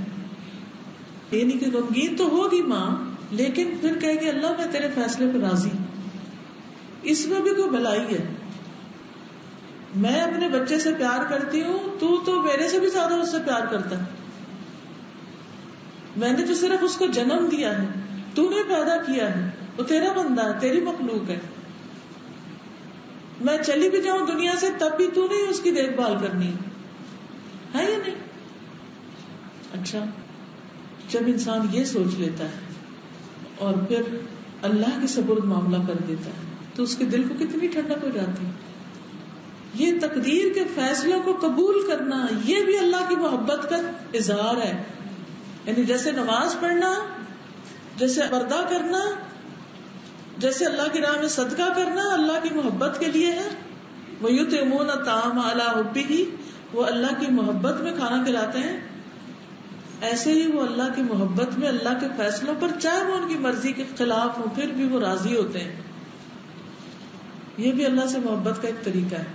یعنی کہ غمگین تو ہوگی ماں, لیکن پھر کہے گی اللہ میں تیرے فیصلے پر راضی. اس میں بھی کوئی بھلائی ہے. میں اپنے بچے سے پیار کرتی ہوں, تو میرے سے بھی زیادہ اس سے پیار کرتا ہے. میں نے تو صرف اس کو جنم دیا ہے, تو نے پیدا کیا ہے, وہ تیرا بندہ ہے, تیری مخلوق ہے. میں چلی بھی جاؤں دنیا سے تب بھی تو نہیں اس کی دیکھ بھال کرنی ہے یا نہیں؟ اچھا, جب انسان یہ سوچ لیتا ہے اور پھر اللہ کے سپرد معاملہ کر دیتا ہے تو اس کے دل کو کتنی ٹھنڈک ہو جاتی ہے. یہ تقدیر کے فیصلوں کو قبول کرنا, یہ بھی اللہ کی محبت کا اظہار ہے. یعنی جیسے نماز پڑھنا, جیسے پردہ کرنا, جیسے اللہ کی راہ میں صدقہ کرنا اللہ کی محبت کے لیے ہے. وَيُطْعِمُونَ الطَّعَامَ عَلَىٰ حُبِّهِ, وہ اللہ کی محبت میں کھانا کھلاتے ہیں. ایسے ہی وہ اللہ کی محبت میں اللہ کے فیصلوں پر, چاہے وہ ان کی مرضی کے خلاف ہو, پھر بھی وہ راضی ہوتے ہیں. یہ بھی اللہ سے محبت کا ایک طریقہ ہے,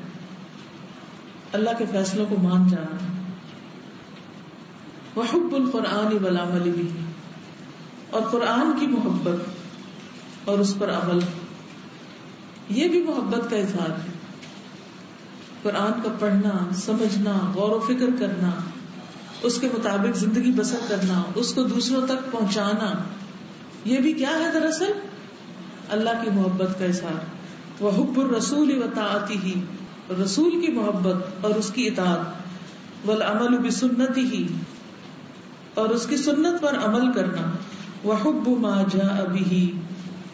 اللہ کے فیصلوں کو مان جانا. وَحُبُّ الْقُرْآنِ وَالْعَمَلِ بِهِ, اور قرآن کی محبت اور اس پر عمل, یہ بھی محبت کا اظہار ہے. قرآن کا پڑھنا, سمجھنا, غور و فکر کرنا, اس کے مطابق زندگی بسر کرنا, اس کو دوسروں تک پہنچانا, یہ بھی کیا ہے دراصل؟ اللہ کی محبت کا اظہار. وحب الرسول وطاعته, رسول کی محبت اور اس کی اطاعت. والعمل بسنته, اور اس کی سنت پر عمل کرنا. وحب ما جاء به,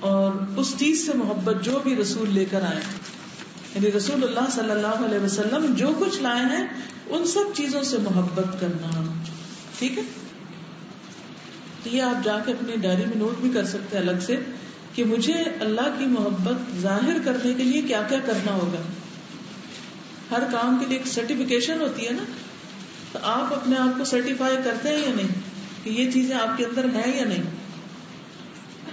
اور اس چیز سے محبت جو بھی رسول لے کر آئے, یعنی رسول اللہ صلی اللہ علیہ وسلم جو کچھ لائے ہیں ان سب چیزوں سے محبت کرنا. ٹھیک ہے. تو یہ آپ جا کے اپنی ڈائری میں نوٹ بھی کر سکتے ہیں الگ سے کہ مجھے اللہ کی محبت ظاہر کرنے کے لیے کیا کیا کرنا ہوگا. ہر کام کے لیے ایک سرٹیفکیشن ہوتی ہے نا, تو آپ اپنے آپ کو سرٹیفائی کرتے ہیں یا نہیں کہ یہ چیزیں آپ کے اندر ہیں یا نہیں.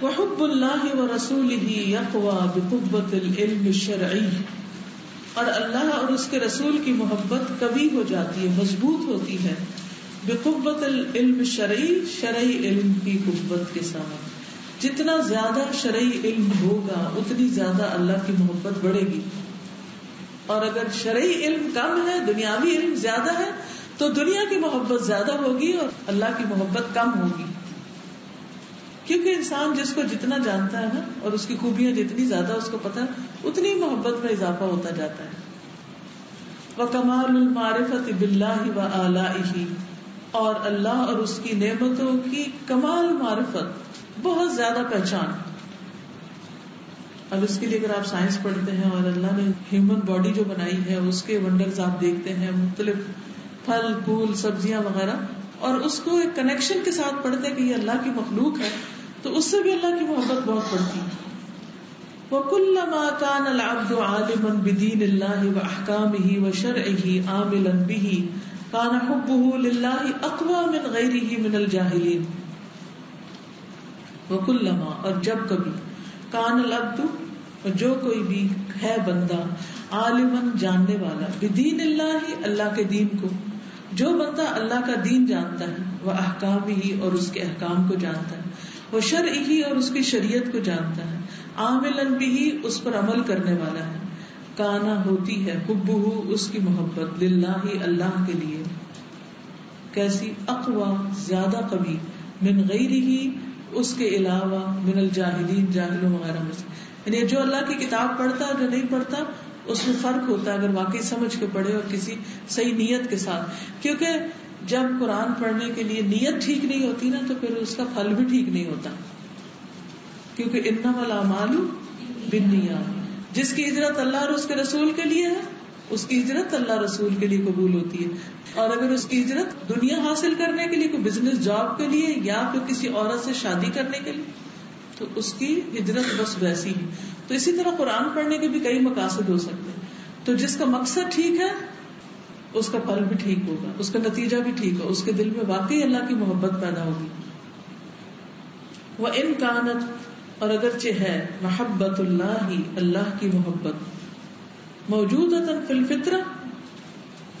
وحب اللہ ورسولہ یقوی بقوۃ العلم الشرعی, اور اللہ اور اس کے رسول کی محبت قوی ہو جاتی ہے, مضبوط ہوتی ہے, بقوۃ العلم الشرعی, شرعی علم کی قوت کے ساتھ. جتنا زیادہ شرعی علم ہوگا اتنی زیادہ اللہ کی محبت بڑھے گی, اور اگر شرعی علم کم ہے, دنیاوی علم زیادہ ہے, تو دنیا کی محبت زیادہ ہوگی اور اللہ کی محبت کم ہوگی. کیونکہ انسان جس کو جتنا جانتا ہے نا, اور اس کی خوبیاں جتنی زیادہ اس کو پتا ہے, اتنی محبت میں اضافہ ہوتا جاتا ہے. وکمال المعرفۃ باللہ وآلائہ, اور اللہ اور اس کی نعمتوں کی کمال معرفت, بہت زیادہ پہچان. اب اس کے لیے اگر آپ سائنس پڑھتے ہیں اور اللہ نے ہیومن باڈی جو بنائی ہے اس کے ونڈرز آپ دیکھتے ہیں, مختلف پھل پھول سبزیاں وغیرہ, اور اس کو ایک کنیکشن کے ساتھ پڑھتے ہیں کہ یہ اللہ کی مخلوق ہے, تو اس سے بھی اللہ کی محبت بہت بڑھتی ہے. وَكُلَّمَا كَانَ الْعَبْدُ عَالِمًا بِدِينِ اللَّهِ وَأَحْكَامِهِ وَشَرْعِهِ عَامِلًا بِهِ كَانَ حُبُّهُ لِلَّهِ أَقْوَى مِنْ غَيْرِهِ مِنَ الْجَاهِلِينَ. وَكُلَّمَا, اور جب کبھی, كَانَ الْعَبْدُ, اور جو کوئی بھی ہے بندہ, عالمًا, جاننے والا, بدین اللہ, اللہ کے دین کو, جو بندہ اللہ کا دین جانتا ہے, وَأَحْكَامِهِ, اور اس کے احکام کو جانتا ہے, وَشَرْعِهِ, اور اس کی شریعت کو جانتا ہے, عاملاً بِهِ, اس پر عمل کرنے والا ہے, کانا, ہوتی ہے, حبہ, اس کی محبت, للہ, اللہ کے لیے, کیسی, اقوا, زیادہ قوی, من غیرہ, اس کے علاوہ, من الجاہلین, جاہلوں وغیرہ میں سے. یعنی جو اللہ کی کتاب پڑھتا ہے اور جو نہیں پڑھتا اس میں فرق ہوتا ہے, اگر واقعی سمجھ کے پڑھے اور کسی صحیح نیت کے ساتھ. کیونکہ جب قرآن پڑھنے کے لیے نیت ٹھیک نہیں ہوتی نا, تو پھر اس کا پھل بھی ٹھیک نہیں ہوتا, کیونکہ انما الاعمال بالنیات. جس کی ہجرت اللہ اور اس کے رسول کے لیے ہے, اس کی ہجرت اللہ رسول کے لیے قبول ہوتی ہے. اور اگر اس کی ہجرت دنیا حاصل کرنے کے لیے, کوئی بزنس جاب کے لیے, یا پھر کسی عورت سے شادی کرنے کے لیے, تو اس کی ہجرت بس ویسی ہے. تو اسی طرح قرآن پڑھنے کے بھی کئی مقاصد ہو سکتے ہیں. تو جس کا مقصد ٹھیک ہے اس کا پھل بھی ٹھیک ہوگا, اس کا نتیجہ بھی ٹھیک ہوگا, اس کے دل میں واقعی اللہ کی محبت پیدا ہوگی. وَإِن كَانَتْ, اور اگرچہ ہے, محبت اللہ, اللہ کی محبت, موجودۃ فی الفطرہ,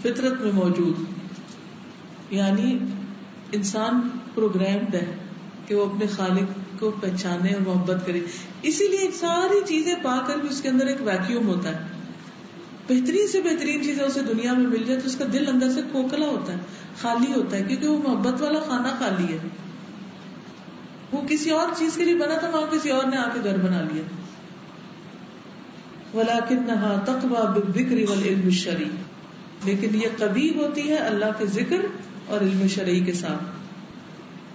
فطرت میں موجود, یعنی انسان پروگرامڈ ہے کہ وہ اپنے خالق کو پہچانے اور محبت کرے. اسی لیے ساری چیزیں پا کر بھی اس کے اندر ایک ویکیوم ہوتا ہے. بہترین سے بہترین چیزیں اسے دنیا میں مل جائے تو اس کا دل اندر سے کھوکھلا ہوتا ہے, خالی ہوتا ہے, کیونکہ وہ محبت والا کھانا خالی ہے. وہ کسی اور چیز کے لیے بنا تھا, وہاں کسی اور نے آ کے گھر بنا لیا. وَلَكِنَّهَا تَقْوَى بِالذِّكْرِ وَالْعِلْمِ الشَّرْعِي, لیکن یہ قوی ہوتی ہے اللہ کے ذکر اور علم شرعی کے ساتھ.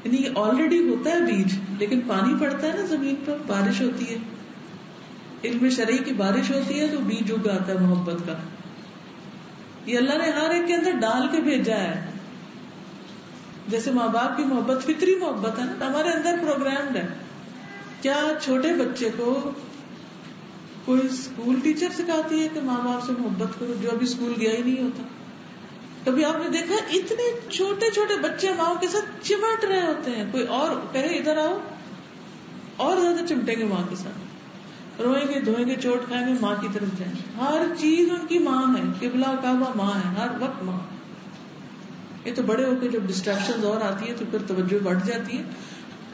یعنی یہ آلریڈی ہوتا ہے بیج, لیکن پانی پڑتا ہے نا زمین پر, بارش ہوتی ہے, علم شرعی کی بارش ہوتی ہے تو بیج اگ آتا ہے محبت کا. یہ اللہ نے ہر ایک کے اندر ڈال کے بھیجا ہے. جیسے ماں باپ کی محبت فطری محبت ہے نا, ہمارے اندر پروگرامڈ ہے. کیا چھوٹے بچے کو کوئی اسکول ٹیچر سکھاتی ہے کہ ماں باپ سے محبت کرو, جو ابھی اسکول گیا ہی نہیں ہوتا؟ کبھی آپ نے دیکھا اتنے چھوٹے چھوٹے بچے ماں کے ساتھ چمٹ رہے ہوتے ہیں, کوئی اور کہے ادھر آؤ اور زیادہ چمٹیں گے ماں کے ساتھ, روئیں گے دھوئیں گے چوٹ کھائیں گے, ماں کی طرف جائیں گے. ہر چیز ان کی ماں ہے, قبلہ کعبہ ماں ہے, ہر وقت ماں. یہ تو بڑے ہو کے جب ڈسٹریکشن اور آتی ہے تو پھر توجہ بڑھ جاتی ہے.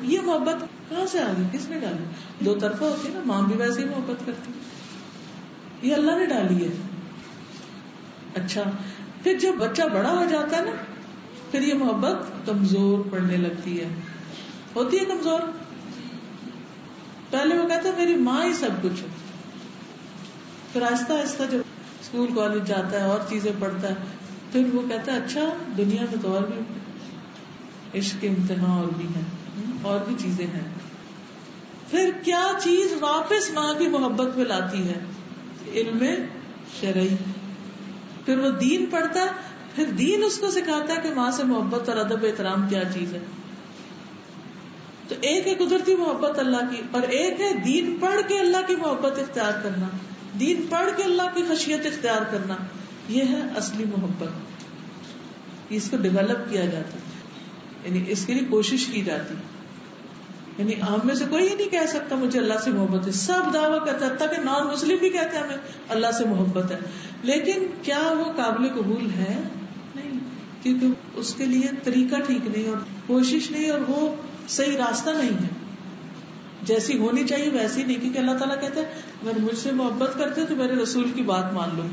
یہ محبت کہاں سے آ گئی, کس نے ڈالی؟ دو طرفہ ہوتی ہے نا, ماں بھی ویسے ہی محبت کرتی ہے, یہ اللہ نے ڈالی ہے. اچھا, پھر جب بچہ بڑا ہو جاتا ہے نا, پھر یہ محبت کمزور پڑنے لگتی ہے. ہوتی ہے کمزور. پہلے وہ کہتا ہے میری ماں ہی سب کچھ ہے, پھر آہستہ آہستہ جب اسکول کالج جاتا ہے اور چیزیں پڑھتا ہے, پھر وہ کہتا ہے اچھا دنیا میں تو اور بھی عشق کے امتحان اور بھی ہیں, اور بھی چیزیں ہیں. پھر کیا چیز واپس ماں کی محبت میں لاتی ہے؟ علم شرعی. پھر وہ دین پڑھتا ہے, پھر دین اس کو سکھاتا ہے کہ ماں سے محبت اور ادب احترام کیا چیز ہے. تو ایک ہے قدرتی محبت اللہ کی، اور ایک ہے دین پڑھ کے اللہ کی محبت اختیار کرنا، دین پڑھ کے اللہ کی خشیت اختیار کرنا. یہ ہے اصلی محبت. اس کو ڈیولپ کیا جاتا ہے، یعنی اس کے لیے کوشش کی جاتی. یعنی ہم میں سے کوئی یہ نہیں کہہ سکتا مجھے اللہ سے محبت ہے. سب دعویٰ کرتا ہے، تاکہ نان مسلم بھی کہتے ہیں ہمیں اللہ سے محبت ہے، لیکن کیا وہ قابل قبول ہے؟ نہیں، کیونکہ اس کے لیے طریقہ ٹھیک نہیں، اور کوشش نہیں، اور وہ صحیح راستہ نہیں ہے. جیسی ہونی چاہیے ویسی نہیں، کیونکہ اللہ تعالیٰ کہتے ہیں اگر مجھ سے محبت کرتے تو میرے رسول کی بات مان لو،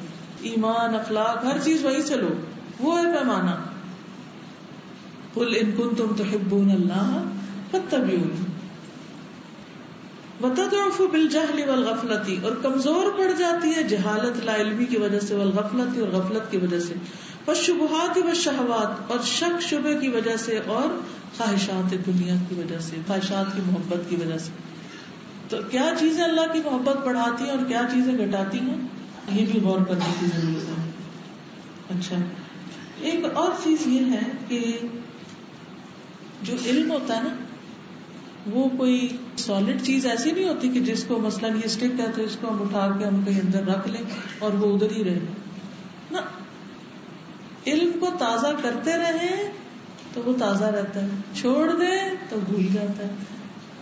ایمان اخلاق ہر چیز وہی چلو، وہ ہے پیمانہ. قل ان کنتم تحبون اللہ فاتبعونی وتضعف بالجہل والغفلۃ، اور کمزور پڑ جاتی ہے جہالت لا علمی کی وجہ سے، والغفلۃ اور غفلت کی وجہ سے، والشبہات والشہوات اور شک شبہ کی وجہ سے، اور خواہشات دنیا کی وجہ سے، خواہشات کی محبت کی وجہ سے. تو کیا چیزیں اللہ کی محبت بڑھاتی ہیں اور کیا چیزیں گھٹاتی ہیں، یہ بھی غور کرنے کی ضرورت ہے. اچھا، ایک اور چیز یہ ہے کہ جو علم ہوتا ہے نا، وہ کوئی سالڈ چیز ایسی نہیں ہوتی کہ جس کو مثلاً یہ اسٹک ہے تو اس کو ہم اٹھا کے ہم کہیں اندر رکھ لیں اور وہ ادھر ہی رہے نا. علم کو تازہ کرتے رہیں تو وہ تازہ رہتا ہے، چھوڑ دیں تو بھول جاتا ہے.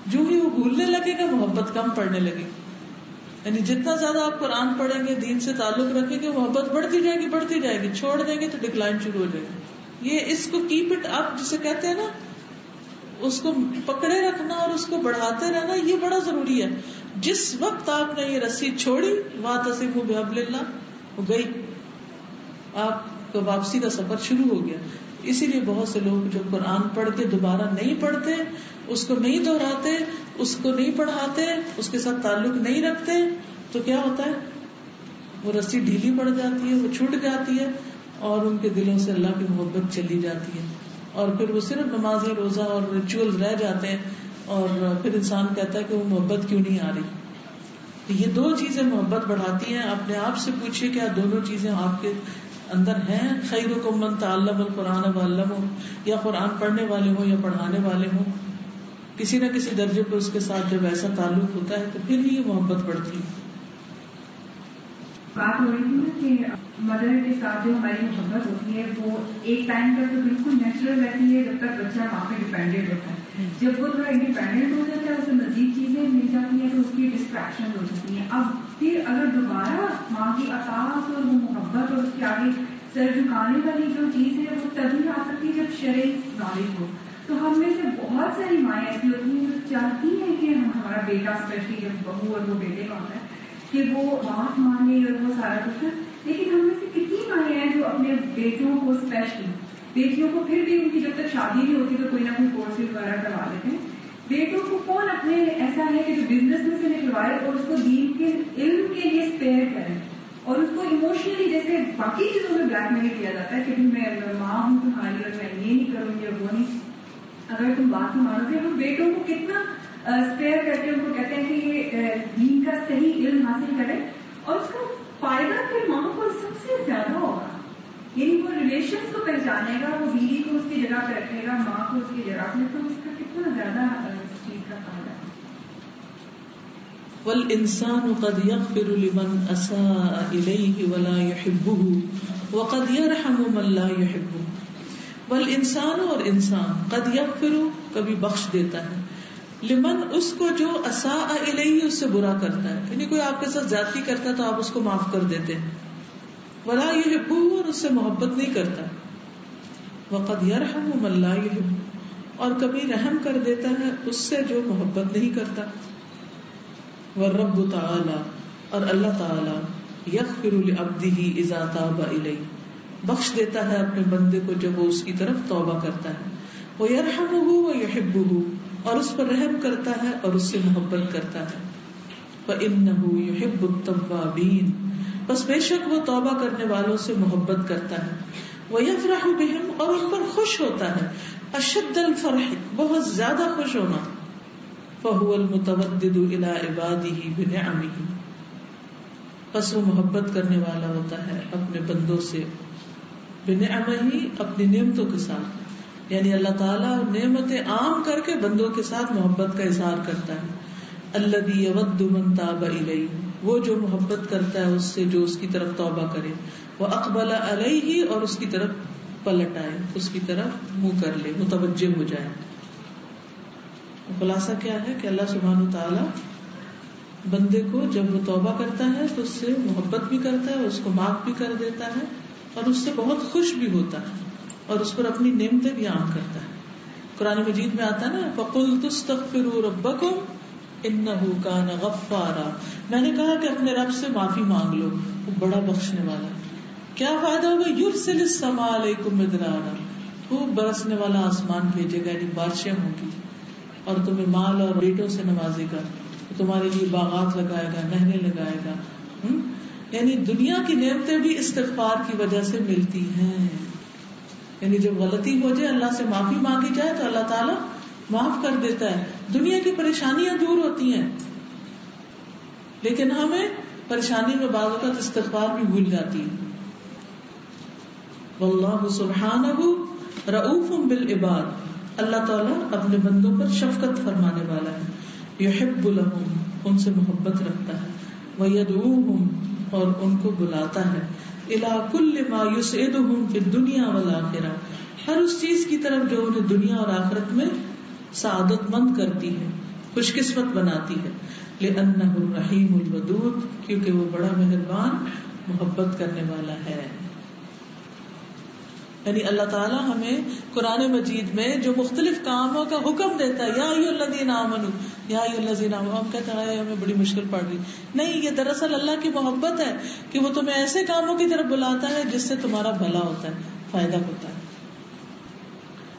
جو ہی وہ بھولنے لگے گا محبت کم پڑنے لگے. یعنی جتنا زیادہ آپ قرآن پڑھیں گے، دین سے تعلق رکھیں گے، محبت بڑھتی جائے گی بڑھتی جائے گی. چھوڑ دیں گے تو ڈکلائن شروع ہو جائے گی. یہ اس کو کیپ اٹ اپ جسے کہتے ہیں نا، اس کو پکڑے رکھنا اور اس کو بڑھاتے رہنا، یہ بڑا ضروری ہے. جس وقت آپ نے یہ رسی چھوڑی، واعتصموا بحبل اللہ، وہ گئی، آپ کا واپسی کا سفر شروع ہو گیا. اسی لیے بہت سے لوگ جو قرآن پڑھ کے دوبارہ نہیں پڑھتے، اس کو نہیں دہراتے، اس کو نہیں پڑھاتے، اس کے ساتھ تعلق نہیں رکھتے، تو کیا ہوتا ہے، وہ رسی ڈھیلی پڑ جاتی ہے، وہ چھوٹ جاتی ہے، اور ان کے دلوں سے اللہ کی محبت چلی جاتی ہے، اور پھر وہ صرف نماز روزہ اور ریچول رہ جاتے ہیں، اور پھر انسان کہتا ہے کہ وہ محبت کیوں نہیں آ رہی. یہ دو چیزیں محبت بڑھاتی ہیں. اپنے آپ سے پوچھیے کیا دونوں چیزیں آپ کے اندر ہیں؟ خیرکم من تعلم القرآن وعلمہ، یا قرآن پڑھنے والے ہوں یا پڑھانے والے ہوں، کسی نہ کسی درجے پہ اس کے ساتھ جب ایسا تعلق ہوتا ہے تو پھر ہی یہ محبت بڑھتی ہے. بات ہو رہی تھی نا کہ مدر کے ساتھ جو ہماری محبت ہوتی ہے وہ ایک ٹائم تک تو بالکل نیچرل رہتی ہے جب تک بچہ ماں پہ ڈیپینڈنٹ ہوتا ہے. جب وہ تھوڑا انڈیپینڈنٹ ہو جاتا ہے، اسے مزید چیزیں مل جاتی ہیں تو اس کی ڈسٹریکشن ہو جاتی ہیں. اب پھر اگر دوبارہ ماں کی اطاعت اور وہ محبت اور اس کے آگے سر جھکانے والی جو چیز ہے وہ تبھی آ سکتی ہے جب شرعی نالج ہو. تو ہم میں سے بہت ساری مائیں ایسی ہوتی ہیں جو چاہتی ہیں کہ ہمارا بیٹا، اسپیشلی جب بہو اور وہ بیٹے کا ہوتا ہے، کہ وہ بات مانے اور وہ سارا کچھ. لیکن ہم میں سے کتنی مائیں ہیں جو اپنے بیٹوں کو، اسپیشلی بیٹیوں کو، پھر بھی ان کی جب تک شادی نہیں ہوتی تو کوئی نہ کوئی کورسز وغیرہ کروا لیتے ہیں. بیٹوں کو کون اپنے ایسا ہے کہ جو بزنس میں سے نکلوائے اور اس کو دین کے علم کے لیے اسپیئر کرے، اور اس کو ایموشنلی جیسے باقی چیزوں میں بلیک میل کیا جاتا ہے کہ میں ماں ہوں تمہاری اور میں یہ نہیں کروں گی اور وہ نہیں. اگر تم بات نہیں مانو گے، ہم بیٹوں کو کتنا اسپیئر کر کے ان کو کہتے ہیں کہ یہ دین کا صحیح علم حاصل کرے، اور اس کا فائدہ پھر ماں کو سب سے زیادہ ہوگا. یعنی وہ ریلیشن کو پہچانے گا، وہ بیوی کو اس کی جگہ پہ رکھے گا، ماں کو اس کی جگہ پہ، تو اس کا کتنا زیادہ اس چیز کا فائدہ ہے. والإنسان قد يغفر لمن أساء إليه ولا يحبه وقد يرحم من لا يحبه. والإنسان، اور انسان، قد يغفر، کبھی بخش دیتا ہے، لمن، اس کو جو اساء الیہ، اس سے برا کرتا ہے. یعنی کوئی آپ کے ساتھ زیادتی کرتا ہے تو آپ اس کو معاف کر دیتے ہیں. ولا يحبه، اور اس سے محبت نہیں کرتا. وقد يرحم من لا يحب، اور کبھی رحم کر دیتا ہے اس سے جو محبت نہیں کرتا. والرب تعالی، اور اللہ تعالی، یغفر لعبده اذا تاب الیہ، بخش دیتا ہے اپنے بندے کو جب وہ اس کی طرف توبہ کرتا ہے. ویرحمہ ویحبہ، اور اس پر رحم کرتا ہے اور اس سے محبت کرتا ہے. فإنہ یحب التوابین، بس بے شک وہ توبہ کرنے والوں سے محبت کرتا ہے. ویفرح بہم، اور ان پر خوش ہوتا ہے. اشد الفرح، بہت زیادہ خوش ہونا. فهو المتودد الى عباده بنعمه، بس وہ محبت کرنے والا ہوتا ہے اپنے بندوں سے، بنعمه، اپنی نعمتوں کے ساتھ. یعنی اللہ تعالیٰ نعمتیں عام کر کے بندوں کے ساتھ محبت کا اظہار کرتا ہے. الذی یود من تاب الیہ, وہ جو محبت کرتا ہے اس سے جو اس کی طرف توبہ کرے, واقبل علیہ, اور اس کی طرف پلٹ آئے, اس کی طرف منہ کر لے, متوجہ ہو جائے. خلاصہ کیا ہے کہ اللہ سبحانہ تعالیٰ بندے کو جب وہ توبہ کرتا ہے تو اس سے محبت بھی کرتا ہے, اس کو معاف بھی کر دیتا ہے, اور اس سے بہت خوش بھی ہوتا ہے, اور اس پر اپنی نعمتیں بھی عام کرتا ہے. قرآن مجید میں آتا ہے نا, فَقُلْتُ اسْتَغْفِرُوا رَبَّكُمْ إِنَّهُ كَانَ غَفَّارًا, میں نے کہا کہ اپنے رب سے معافی مانگ لو, وہ بڑا بخشنے والا ہے. کیا فائدہ ہوگا؟ يُرْسِلِ السَّمَاءَ عَلَيْكُمْ مِدْرَارًا, خوب برسنے والا آسمان بھیجے گا, یعنی بارشیں ہوں گی, اور تمہیں مال اور بیٹوں سے نوازے گا, تمہارے لیے باغات لگائے گا, نہریں لگائے گا. یعنی دنیا کی نعمتیں بھی استغفار کی وجہ سے ملتی ہیں. یعنی جب غلطی ہو جائے, اللہ سے معافی مانگی جائے تو اللہ تعالیٰ معاف کر دیتا ہے. دنیا کی پریشانیاں دور ہوتی ہیں, لیکن ہمیں پریشانی میں بعض اوقات استغفار بھی بھول جاتی ہے. واللہ سبحانہ رؤوف بالعباد, اللہ تعالیٰ اپنے بندوں پر شفقت فرمانے والا ہے. یحب لہم, ان سے محبت رکھتا ہے. ویدعوہم, اور ان کو بلاتا ہے. الی کل ما یسعدہم فی الدنیا والآخرہ, ہر اس چیز کی طرف جو انہیں دنیا اور آخرت میں سعادت مند کرتی ہے, خوش قسمت بناتی ہے. لأنہ الرحیم الودود, کیونکہ وہ بڑا مہربان محبت کرنے والا ہے. یعنی اللہ تعالیٰ ہمیں قرآن مجید میں جو مختلف کاموں کا حکم دیتا ہے, یا ایھا الذین آمنوا, یا ایھا الذین آمنوا, ہم کہتے ہیں ہمیں بڑی مشکل پڑ رہی. نہیں, یہ دراصل اللہ کی محبت ہے کہ وہ تمہیں ایسے کاموں کی طرف بلاتا ہے جس سے تمہارا بھلا ہوتا ہے, فائدہ ہوتا ہے.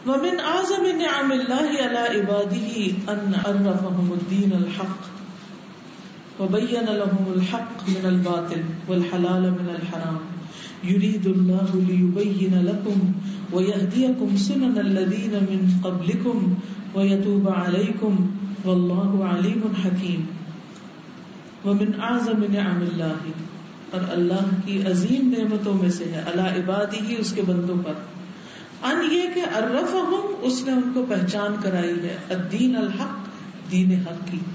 ومن اعظم نعم اللہ علی عبادہ ان عرفہم الدین الحق وبین لہم الحق من الباطل والحلال من الحرام. يريد الله ليبين لكم ويهديكم سنن الذين من قبلكم ويتوب عليكم والله عليم حكيم. ومن اعظم نعم الله, اور اللہ کی عظیم نعمتوں میں سے ہے, علی عبادہ, اس کے بندوں پر, ان یہ کہ عرفہم, اس نے ان کو پہچان کرائی ہے, الدین الحق, دین حق کی.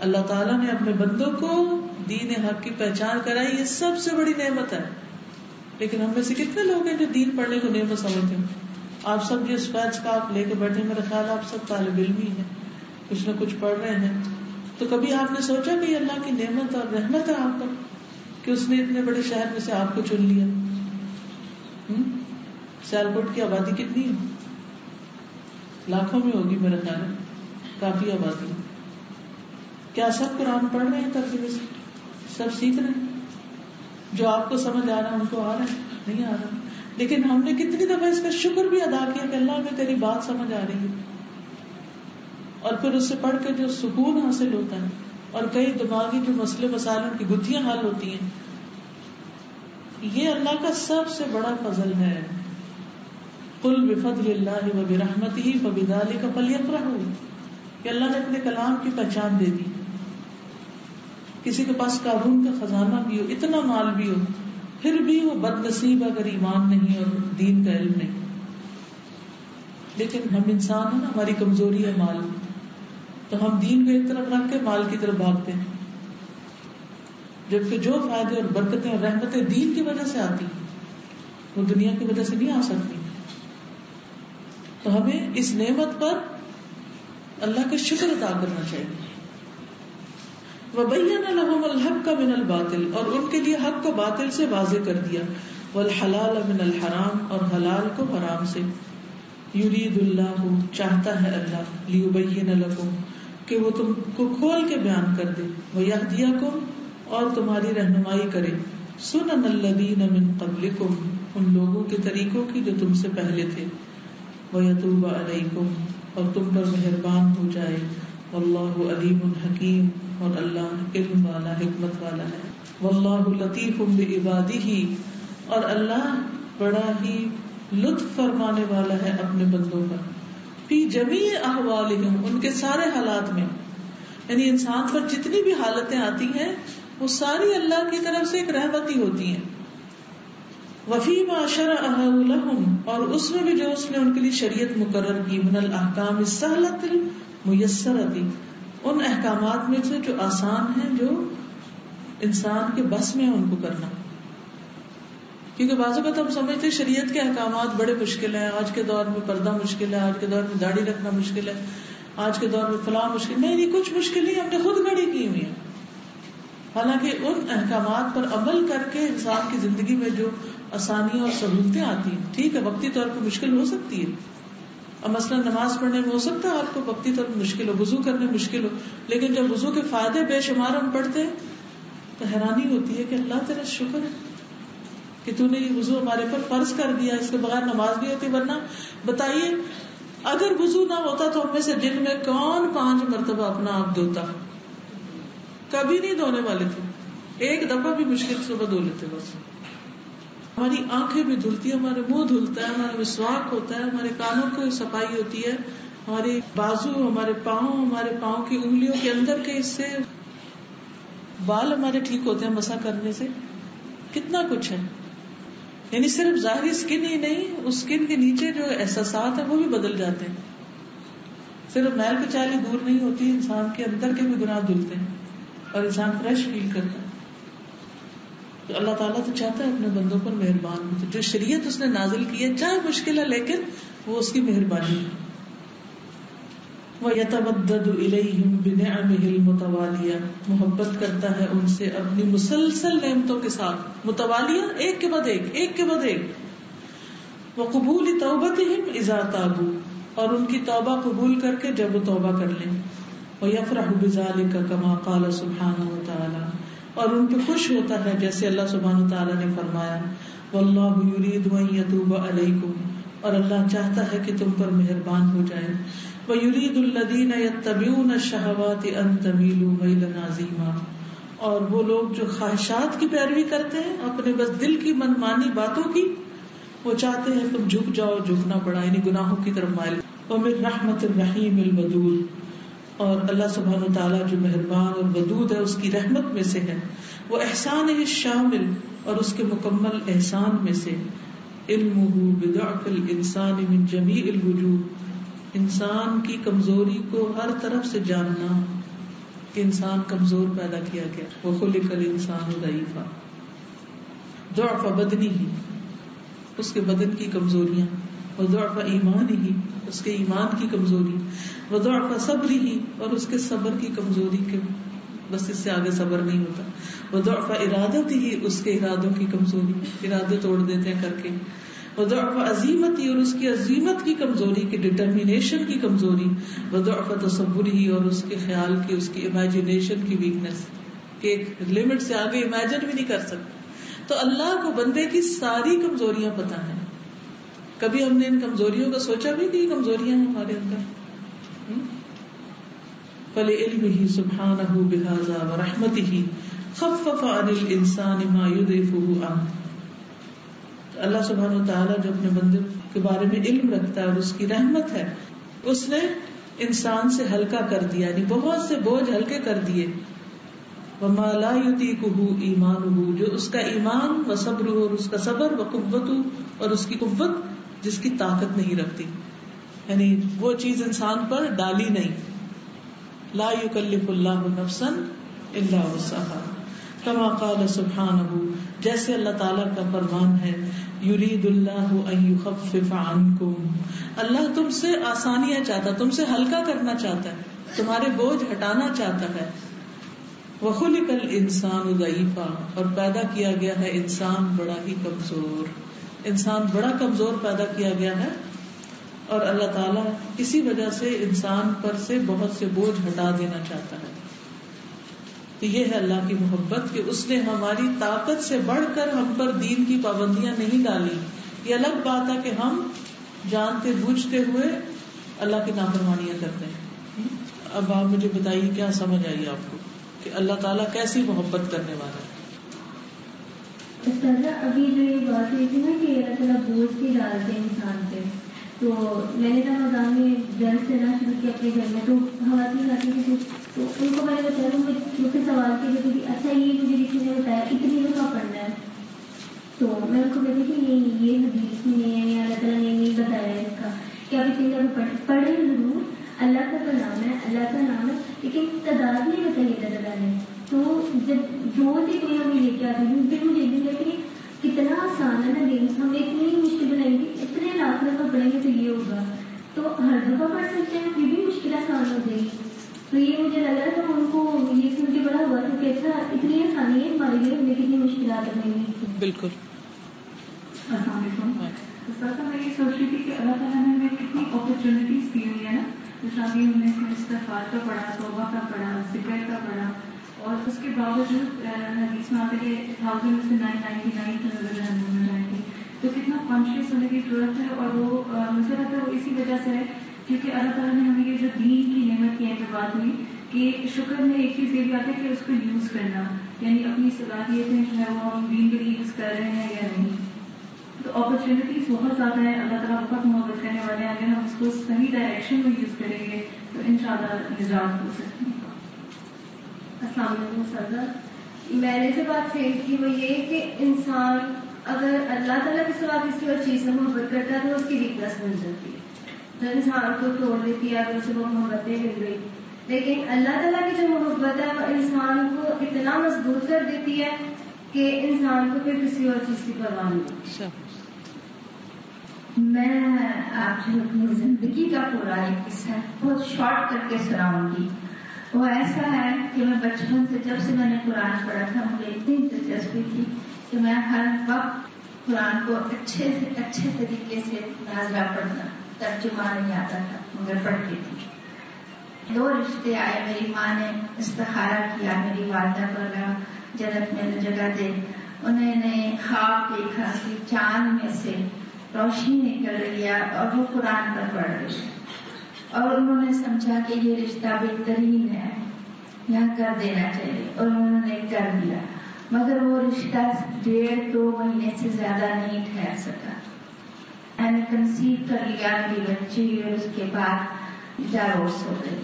اللہ تعالیٰ نے اپنے بندوں کو دین حق کی پہچان کرائی, یہ سب سے بڑی نعمت ہے. لیکن ہم میں سے کتنے لوگ ہیں جو دین پڑھنے کو نعمت سمجھتے ہیں؟ آپ سب جو اسپیچ کا آپ لے کے بیٹھے, میرا خیال آپ سب طالب علم ہی ہیں, کچھ نہ کچھ پڑھ رہے ہیں. تو کبھی آپ نے سوچا کہ اللہ کی نعمت اور رحمت ہے آپ پر کہ اس نے اتنے بڑے شہر میں سے آپ کو چن لیا؟ سیالکوٹ کی آبادی کتنی ہے؟ لاکھوں میں ہوگی میرا خیال ہے, کافی آبادی. کیا سب قرآن پڑھ رہے ہیں ترجمے سے؟ سب سیکھ رہے ہیں؟ جو آپ کو سمجھ آ رہا ہے ان کو آ رہا ہے؟ نہیں آ رہا. لیکن ہم نے کتنی دفعہ اس کا شکر بھی ادا کیا کہ اللہ میں تیری بات سمجھ آ رہی ہے, اور پھر اس سے پڑھ کے جو سکون حاصل ہوتا ہے, اور کئی دماغی جو مسئلے مسائل کی گتھیاں حل ہوتی ہیں, یہ اللہ کا سب سے بڑا فضل ہے. قل بفضل اللہ وبرحمتہ فبذلک فلیفرحوا, کہ اللہ نے اپنے کلام کی پہچان دے دی. کسی کے پاس قارون کا خزانہ بھی ہو, اتنا مال بھی ہو, پھر بھی وہ بد نصیب اگر ایمان نہیں اور دین کا علم نہیں. لیکن ہم انسان ہیں نا, ہماری کمزوری ہے مال, تو ہم دین کو ایک طرف رکھ کے مال کی طرف بھاگتے ہیں, جبکہ جو فائدے اور برکتیں اور رحمتیں دین کی وجہ سے آتی وہ دنیا کی وجہ سے نہیں آ سکتی. تو ہمیں اس نعمت پر اللہ کا شکر ادا کرنا چاہیے. وَبَيَّنَ لَهُمُ الْحَقَّ مِنَ الْبَاطِلِ, اور ان کے لیے حق کو باطل سے واضح کر دیا. وَالْحَلَالَ مِنَ الْحَرَامِ, اور حلال کو حرام سے. يُرِيدُ اللَّهُ, چاہتا ہے اللہ, لِيُبَيِّنَ لَكُمْ, کہ وہ تم کو کھول کے بیان کر دے. وَيَهْدِيَكُمْ, اور تمہاری رہنمائی کرے. سُنَنَ الَّذِينَ مِن قَبْلِكُمْ, ان لوگوں کے طریقوں کی جو تم سے پہلے تھے. وَيَتُوبَ عَلَيْكُمْ, اور تم پر مہربان ہو جائے. واللہ علیم حکیم, اور اللہ علم والا, حکمت والا ہے. واللہ لطیف بعبادہ, اور اللہ بڑا ہی لطف فرمانے والا ہے اپنے بندوں پر. فی جمیع احوالہم, ان کے سارے حالات میں. یعنی انسان پر جتنی بھی حالتیں آتی ہیں وہ ساری اللہ کی طرف سے ایک رحمت ہی ہوتی ہیں. وفیما شرعہ لہم، اور اس میں بھی جو اس نے ان کے لیے شریعت مقرر کی، من الاحکام السہلۃ المیسرۃ، ان احکامات میں سے جو آسان ہیں، جو انسان کے بس میں ان کو کرنا. کیونکہ بعض اوقات ہم سمجھتے ہیں شریعت کے احکامات بڑے مشکل ہیں، آج کے دور میں پردہ مشکل ہے، آج کے دور میں داڑھی رکھنا مشکل ہے، آج کے دور میں فلاں مشکل. نہیں، کچھ مشکل نہیں، ہم نے خود گھڑی کی ہوئی ہے. حالانکہ ان احکامات پر عمل کر کے انسان کی زندگی میں جو آسانیاں اور سہولتیں آتی ہیں، ٹھیک ہے وقتی طور پر مشکل ہو سکتی ہے. اب مثلا نماز پڑھنے میں ہو سکتا ہے آپ کو وقتی طور پر مشکل ہو، وضو کرنے میں مشکل ہو، لیکن جب وضو کے فائدے بے شمار ہم پڑھتے ہیں تو حیرانی ہوتی ہے کہ اللہ تیرا شکر ہے کہ تو نے یہ وضو ہمارے پر فرض کر دیا، اس کے بغیر نماز نہیں ہوتی. ورنہ بتائیے اگر وضو نہ ہوتا تو ہم میں سے دن میں کون 5 مرتبہ اپنا آپ دھوتا؟ کبھی نہیں دھونے والے تھے، ایک دفعہ بھی مشکل صبح دھو لیتے بس. ہماری آنکھیں بھی دھلتی ہے، ہمارے منہ دھلتا ہے، ہمارا مسواک ہوتا ہے، ہمارے کانوں کی صفائی ہوتی ہے، ہمارے بازو، ہمارے پاؤں کی انگلیوں کے اندر کے حصے، بال ہمارے ٹھیک ہوتے ہیں مسح کرنے سے. کتنا کچھ ہے. یعنی صرف ظاہری سکن ہی نہیں، اس سکن کے نیچے جو احساسات ہیں وہ بھی بدل جاتے ہیں. صرف میل کچیلی دور نہیں ہوتی، انسان کے اندر کے بھی گناہ دھلتے ہیں اور انسان فریش فیل کرتا ہے. تو اللہ تعالیٰ تو چاہتا ہے اپنے بندوں پر مہربان ہو. جو شریعت اس نے نازل کی ہے چاہے مشکل ہے لیکن وہ اس کی مہربانی ہے. وَيَتَوَدَّدُ إِلَيْهِمْ بِنِعَمِهِ الْمُتَوَالِيَةِ، محبت کرتا ہے ان سے اپنی مسلسل نعمتوں کے ساتھ، متوالیہ ایک کے بعد ایک. وَقُبُولِ تَوْبَتِهِمْ إِذَا تَابُوا، اور ان کی توبہ قبول کر کے جب وہ توبہ کر لیں. وَيَفْرَحُ بِذَلِكَ كَمَا قَالَ سُبْحَانَهُ وَتَعَالَى، اور ان پہ خوش ہوتا ہے جیسے اللہ سبحانہ وتعالیٰ نے فرمایا وَاللَّهُ يُرِيدُ أَن يَتُوبَ عَلَيْكُمْ، اور اللہ چاہتا ہے کہ تم پر مہربان ہو جائے. وَيُرِيدُ الَّذِينَ يَتَّبِعُونَ الشَّهَوَاتِ أَن تَمِيلُوا مَيْلًا عَظِيمًا، اور وہ لوگ جو خواہشات کی پیروی کرتے ہیں، اپنے بس دل کی منمانی باتوں کی، وہ چاہتے ہیں تم جھک جاؤ، جھکنا پڑا، یعنی گناہوں کی طرف مائل. وَمِن رَحْمَةِ الرَّحِيمِ الْوَدُودِ، اور اللہ سبحانہ وتعالیٰ جو مہربان اور ودود ہے اس کی رحمت میں سے ہے. وہ احسانہ الشامل، اور اس کے مکمل احسان میں سے. علمہ بضعف الانسان من جمیع الوجوہ، انسان کی کمزوری کو ہر طرف سے جاننا کہ انسان کمزور پیدا کیا گیا. وخلق الانسان ضعیفا، ضعف بدنی ہی، اس کے بدن کی کمزوریاں، وضعف ایمانی ہی، اس کے ایمان کی کمزوری، وضعف صبری ہی، اور اس کے صبر کی کمزوری کے بس اس سے آگے صبر نہیں ہوتا. وضعف ارادتی ہی، اس کے ارادوں کی کمزوری، ارادے توڑ دیتے ہیں کر کے. وضعف عزیمت ہی، اور اس کی عزیمت کی کمزوری، کی ڈٹرمینیشن کی کمزوری. وضعف تصور ہی، اور اس کے خیال کی، اس کی امیجنیشن کی ویکنس، کہ ایک لمٹ سے آگے امیجن بھی نہیں کر سکتے. تو اللہ کو بندے کی ساری کمزوریاں پتہ ہیں. کبھی ہم نے ان کمزوریوں کا سوچا بھی کہ یہ کمزوریاں ہیں ہمارے اندر؟ فَلِعِلْمِهِ سُبْحَانَهُ بِهَذَا وَرَحْمَتِهِ خَفَّفَ عَنِ الْإِنسَانِ مَا يُضِيفُهُ عَنْهُ. اللہ سبحانہ وتعالیٰ جو اپنے بندے کے بارے میں علم رکھتا ہے اور اس کی رحمت ہے، اس نے انسان سے ہلکا کر دیا، یعنی بہت سے بوجھ ہلکے کر دیے. وَمَا لَا يُطِيقُهُ إِيمَانُهُ، جو اس کا ایمان، وَصَبْرُهُ، اور اس کا صبر، وَقُوَّتُهُ، اور اس کی قوت جس کی طاقت نہیں رکھتی، یعنی وہ چیز انسان پر ڈالی نہیں. لا يكلف الله نفسا الا وسعها، كما قال سبحانه، جیسے اللہ تعالیٰ کا فرمان ہے يريد الله ان يخفف عنكم، اللہ تم سے آسانیاں چاہتا، تم سے ہلکا کرنا چاہتا ہے، تمہارے بوجھ ہٹانا چاہتا ہے. وخلق الانسان ضعیفا، اور پیدا کیا گیا ہے انسان بڑا ہی کمزور، انسان بڑا کمزور پیدا کیا گیا ہے. اور اللہ تعالیٰ اسی وجہ سے انسان پر سے بہت سے بوجھ ہٹا دینا چاہتا ہے. تو یہ ہے اللہ کی محبت کہ اس نے ہماری طاقت سے بڑھ کر ہم پر دین کی پابندیاں نہیں ڈالی. یہ الگ بات ہے کہ ہم جانتے بوجھتے ہوئے اللہ کی نافرمانیاں کرتے ہیں. اب آپ مجھے بتائیے کیا سمجھ آئی آپ کو کہ اللہ تعالیٰ کیسی محبت کرنے والا ہے؟ استاذہ ابھی جو یہ بات ہوئی تھی نا کہ اللہ تعالیٰ بوجھ کے ڈالتے ہیں انسان پہ، تو میں نے رمضان میں درس دینا شروع کیا اپنے گھر میں، تو خواتین آتی تھی تو ان کو میں نے بتایا، مجھ سے سوال کیا کہ اچھا یہ مجھے کسی نے بتایا اتنی دفعہ پڑھنا ہے، تو میں ان کو کہتی کہ یہ حدیث میں ہے یا اللہ تعالیٰ نے نہیں بتایا ہے اس کا کہ آپ اتنی دفعہ پڑھیں ضرور، اللہ کا نام ہے، اللہ کا نام ہے، لیکن تعداد نہیں بتائی اللہ تعالیٰ نے. تو جب روز ہی کوئی ہمیں لے کے آتے ہیں پھر مجھے بھی کہ کتنا آسان ہے نا دین، ہم اتنی مشکل بنائیں گے، اتنے لاکھ دفعہ پڑھیں گے تو یہ ہوگا، تو ہر دفعہ پڑھ سکتے ہیں پھر بھی مشکل آسان ہو جائے گی. تو یہ مجھے لگ رہا تھا ان کو یہ سن کے بڑا ہوا تھا کہ اچھا اتنی آسانی ہے ہمارے لیے، ہمیں کتنی مشکلات نہیں. بالکل. السلام علیکم. سر میں یہ سوچ رہی تھی کہ اللہ تعالیٰ نے ہمیں کتنی اپرچونیٹیز دی ہوئی ہے نا، جیسا کہ ہم نے استغفار کا پڑھا، توبہ کا پڑھا، ذکر کا پڑھا، اور اس کے باوجود حدیث میں آتا ہے کہ 1000 میں سے 999 جہنم میں جائیں گے. تو کتنا کانشیس ہونے کی ضرورت ہے، اور وہ مجھے لگتا ہے وہ اسی وجہ سے ہے کیونکہ اللہ تعالیٰ نے ہمیں یہ جو دین کی نعمت کی یہاں پہ بات ہوئی کہ شکر میں ایک چیز یہ بھی آتا ہے کہ اس کو یوز کرنا، یعنی اپنی صلاحیتیں جو ہے وہ ہم دین کے لیے یوز کر رہے ہیں یا نہیں. تو اپرچونیٹیز بہت زیادہ ہیں، اللہ تعالیٰ بہت محبت کرنے والے ہیں، اگر ہم اس کو صحیح ڈائریکشن میں یوز کریں گے تو انشاءاللہ نجات ہو سکتی ہے. السلام علیکم سردا. میں نے جو بات فیل کی وہ یہ کہ انسان اگر اللہ تعالیٰ کے سوا کسی اور چیز سے محبت کرتا ہے تو اس کی ویکنس بن جاتی ہے، جو انسان کو توڑ دیتی ہے اگر اسے وہ محبتیں مل گئی. لیکن اللہ تعالیٰ کی جو محبت ہے وہ انسان کو اتنا مضبوط کر دیتی ہے کہ انسان کو پھر کسی اور چیز کی پرواہ نہیں. میں آپ سے اپنی زندگی کا پورا ایک قصہ بہت شارٹ کر کے سناؤں گی. وہ ایسا ہے کہ میں بچپن سے جب سے میں نے قرآن پڑھا تھا مجھے اتنی دلچسپی تھی کہ میں ہر وقت قرآن کو اچھے سے اچھے طریقے سے ناظرہ پڑھنا، ترجمہ نہیں آتا تھا مگر پڑھتی تھی. 2 رشتے آئے، میری ماں نے استخارہ کیا میری والدہ پر جنت میں جگہ دے. انہوں نے خواب دیکھا کہ چاند میں سے روشنی نکل رہی ہے اور وہ قرآن پر پڑھ رہی ہے، اور انہوں نے سمجھا کہ یہ رشتہ بہترین ہے، یہاں کر دینا چاہیے، اور انہوں نے کر دیا. مگر وہ رشتہ 1.5-2 مہینے سے زیادہ نہیں ٹھہر سکا. میں نے کنسیو کر لیا میری بچی اور اس کے بعد ڈائیورس ہو گئی.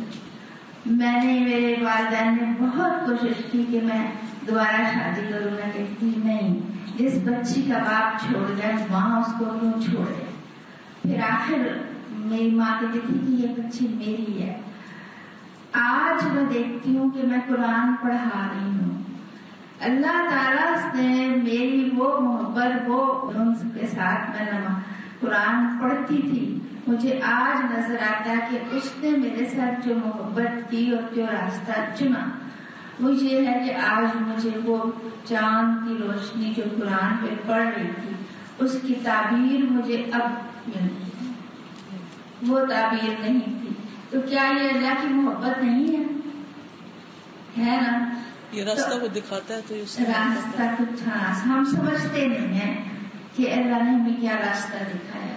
میں نے میرے والدین نے بہت کوشش کی کہ میں دوبارہ شادی کروں. میں کہتی نہیں، جس بچی کا باپ چھوڑ گئے وہاں اس کو کیوں چھوڑے. پھر آخر میری ماں کہتی تھی کہ یہ بچی میری ہے. آج میں دیکھتی ہوں کہ میں قرآن پڑھا رہی ہوں. اللہ تعالیٰ نے میری وہ محبت، وہ کے ساتھ میں قرآن پڑھتی تھی، مجھے آج نظر آتا ہے کہ اس نے میرے ساتھ جو محبت کی اور جو راستہ چنا وہ یہ ہے کہ آج مجھے وہ چاند کی روشنی جو قرآن پہ پڑھ رہی تھی اس کی تعبیر مجھے اب ملتی ہے، وہ تعبیر نہیں تھی. تو کیا یہ اللہ کی محبت نہیں ہے نا؟ یہ راستہ وہ دکھاتا ہے تو راستہ کچھ ہم سمجھتے نہیں ہیں کہ اللہ نے ہمیں کیا راستہ دکھایا.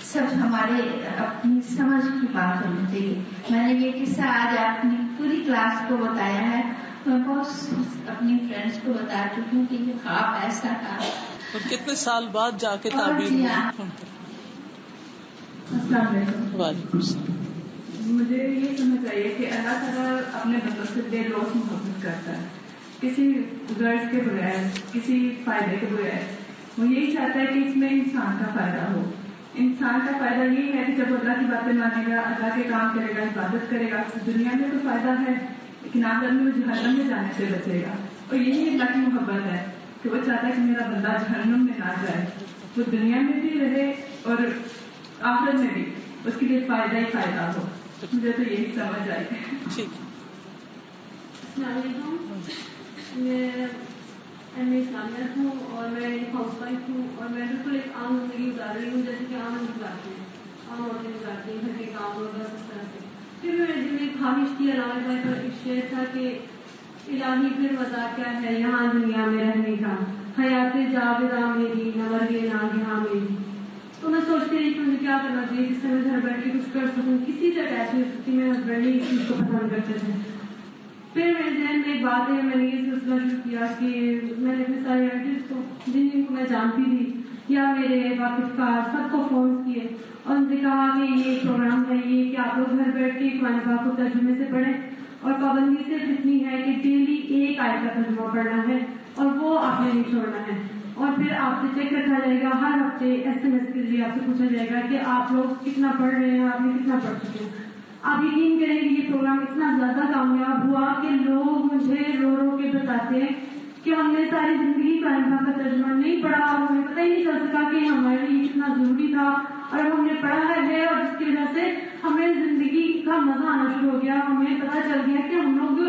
سب ہمارے اپنی سمجھ کی بات ہونی چاہیے. میں نے یہ قصہ آج اپنی پوری کلاس کو بتایا ہے، میں بہت اپنی فرینڈس کو بتا چکی ہوں کہ یہ خواب ایسا تھا. اور کتنے سال بعد جا کے تعبیر السلام علیکم. وعلیکم السلام. مجھے یہ سمجھ آئی ہے کہ اللہ تعالیٰ اپنے بندوں سے بے لوث محبت کرتا ہے، کسی غرض کے بغیر، کسی فائدے کے بغیر. وہ یہی چاہتا ہے کہ اس میں انسان کا فائدہ ہو. انسان کا فائدہ یہی ہے کہ جب اللہ کی باتیں مانے گا، اللہ کے کام کرے گا، عبادت کرے گا، دنیا میں تو فائدہ ہے لیکن آخرت میں جہنم میں جانے سے بچے گا. اور یہی اللہ کی محبت ہے کہ وہ چاہتا ہے کہ میرا بندہ جہنم میں نہ جائے، وہ دنیا میں بھی رہے اور آخرت میں بھی اس کے لیے فائدہ ہی فائدہ ہو. مجھے تو یہی سمجھ آئی. السلام علیکم. میں ایم اے اسلامیات ہوں اور میں ہاؤس وائف ہوں، اور میں بالکل ایک عام زندگی گزار رہی ہوں جیسے کہ عام گزارتی ہیں، عام عورتیں گزارتی ہیں، گھر کے کام اور بس اس طرح سے. پھر میرے دل میں ایک خواہش تھی، علامہ بھائی کا ایک شعر تھا کہ الہی پھر مزہ کیا ہے یہاں دنیا میں رہنے کا، حیات جاویداں میری نہ مرگے ناگہاں میری. تو میں سوچتی رہی کہ مجھے کیا کرنا چاہیے جس سے میں گھر بیٹھ کے کچھ کر سکوں، کسی سے اٹیچ نہیں سکتی. میرے ہسبینڈ ہی اس چیز کو پسند کرتے تھے. پھر میرے ذہن میں ایک بات ہے، میں نے یہ سلسلہ شروع کیا کہ میں نے اپنے سارے آرٹسٹ کو جن کو میں جانتی تھی یا میرے واقف کار سب کو فون کیے اور ان سے کہا کہ یہ پروگرام ہے یہ کہ آپ لوگ گھر بیٹھ کے قرآن پاک کو ترجمے سے پڑھیں، اور پابندی صرف اتنی ہے کہ ڈیلی ایک آیت کا ترجمہ پڑھنا ہے اور وہ آپ نے نہیں چھوڑنا ہے. اور پھر آپ سے چیک رکھا جائے گا ہر ہفتے SMS کے ذریعے آپ سے پوچھا جائے گا کہ آپ لوگ کتنا پڑھ رہے ہیں, آپ نے کتنا پڑھ چکے ہیں. آپ یقین کریں کہ یہ پروگرام اتنا زیادہ کامیاب ہوا کہ لوگ مجھے رو رو کے بتاتے ہیں کہ ہم نے ساری زندگی کلمہ کا ترجمہ نہیں پڑھا اور ہمیں پتہ ہی نہیں چل سکا کہ ہمارے لیے کتنا ضروری تھا, اور اب ہم نے پڑھا ہے اور جس کی وجہ سے ہمیں زندگی کا مزہ آنا شروع ہو گیا. ہمیں پتہ چل گیا کہ ہم لوگ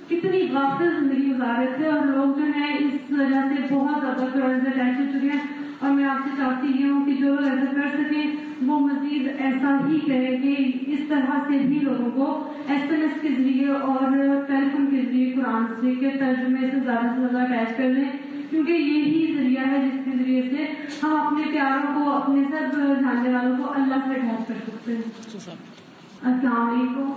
کتنی غافل زندگی گزار رہے تھے, اور لوگ جو ہے اس وجہ سے بہت زیادہ قرض اٹیچ ہو چکے ہیں. اور میں آپ سے چاہتی ہوں کہ جو لوگ ایسا کر سکیں وہ مزید ایسا ہی کریں کہ اس طرح سے بھی لوگوں کو SMS کے ذریعے اور ٹیلی فون کے ذریعے قرآن کے ترجمے سے زیادہ اٹیچ کر لیں, کیونکہ یہی ذریعہ ہے جس کے ذریعے سے ہم اپنے پیاروں کو, اپنے سب جاننے والوں کو اللہ سے اٹیچ کر سکتے ہیں. السلام علیکم.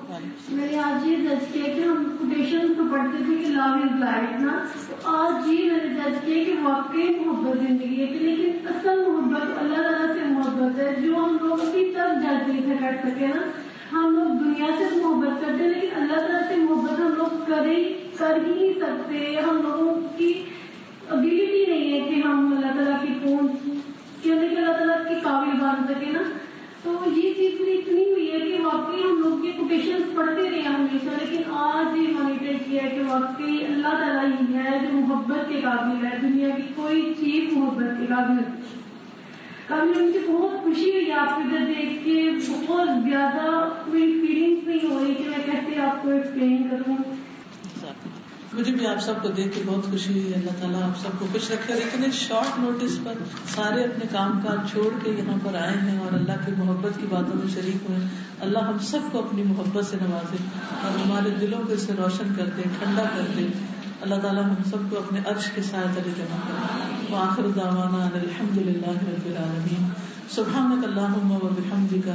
میں نے آج یہ جج کیا کہ ہم کوٹیشن تو پڑھتے تھے کہ لو از بلائنڈ نا, تو آج یہ میں نے جج کیا کہ واقعی محبت زندگی ہے, لیکن اصل محبت اللہ تعالیٰ سے محبت ہے جو ہم لوگ ابھی تک جج نہیں تھے کر سکے نا. ہم لوگ دنیا سے محبت کرتے ہیں لیکن اللہ تعالیٰ سے محبت ہم لوگ کر ہی نہیں سکتے. ہم لوگوں کی ابیلٹی نہیں ہے کہ ہم اللہ تعالیٰ کی کہ اللہ تعالیٰ کے قابل بن سکے نا. تو یہ چیز بھی اتنی ہوئی ہے کہ واقعی ہم لوگ کی کوٹیشن پڑھتے رہے ہمیشہ, لیکن آج یہ مانیٹر کیا ہے کہ واقعی اللہ تعالیٰ ہی ہے جو محبت کے قابل ہے, دنیا کی کوئی چیز محبت کے قابل مجھے بہت خوشی ہوئی آپ کو ادھر دیکھ کے, بہت زیادہ میری فیلنگس نہیں ہو رہی کہ میں کیسے آپ کو ایکسپلین کروں. مجھے بھی آپ سب کو دیکھ کے بہت خوشی ہوئی. اللہ تعالیٰ آپ سب کو خوش رکھے. لیکن اس شارٹ نوٹس پر سارے اپنے کام کاج چھوڑ کے یہاں پر آئے ہیں اور اللہ کی محبت کی باتوں میں شریک ہوئے. اللہ ہم سب کو اپنی محبت سے نوازے اور ہمارے دلوں کو اس سے روشن کر دے, ٹھنڈا کر دے. اللہ تعالیٰ ہم سب کو اپنے عرش کے سائے تلے جمع کرے. وآخر دعوانا ان الحمد للہ رب العالمین. سبحانک اللہم وبحمدک,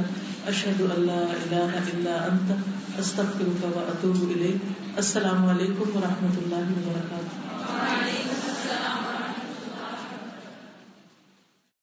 اشہد ان لا الہ الا انت, استغفرک واتوب الیک. السلام علیکم ورحمۃ اللہ وبرکاتہ.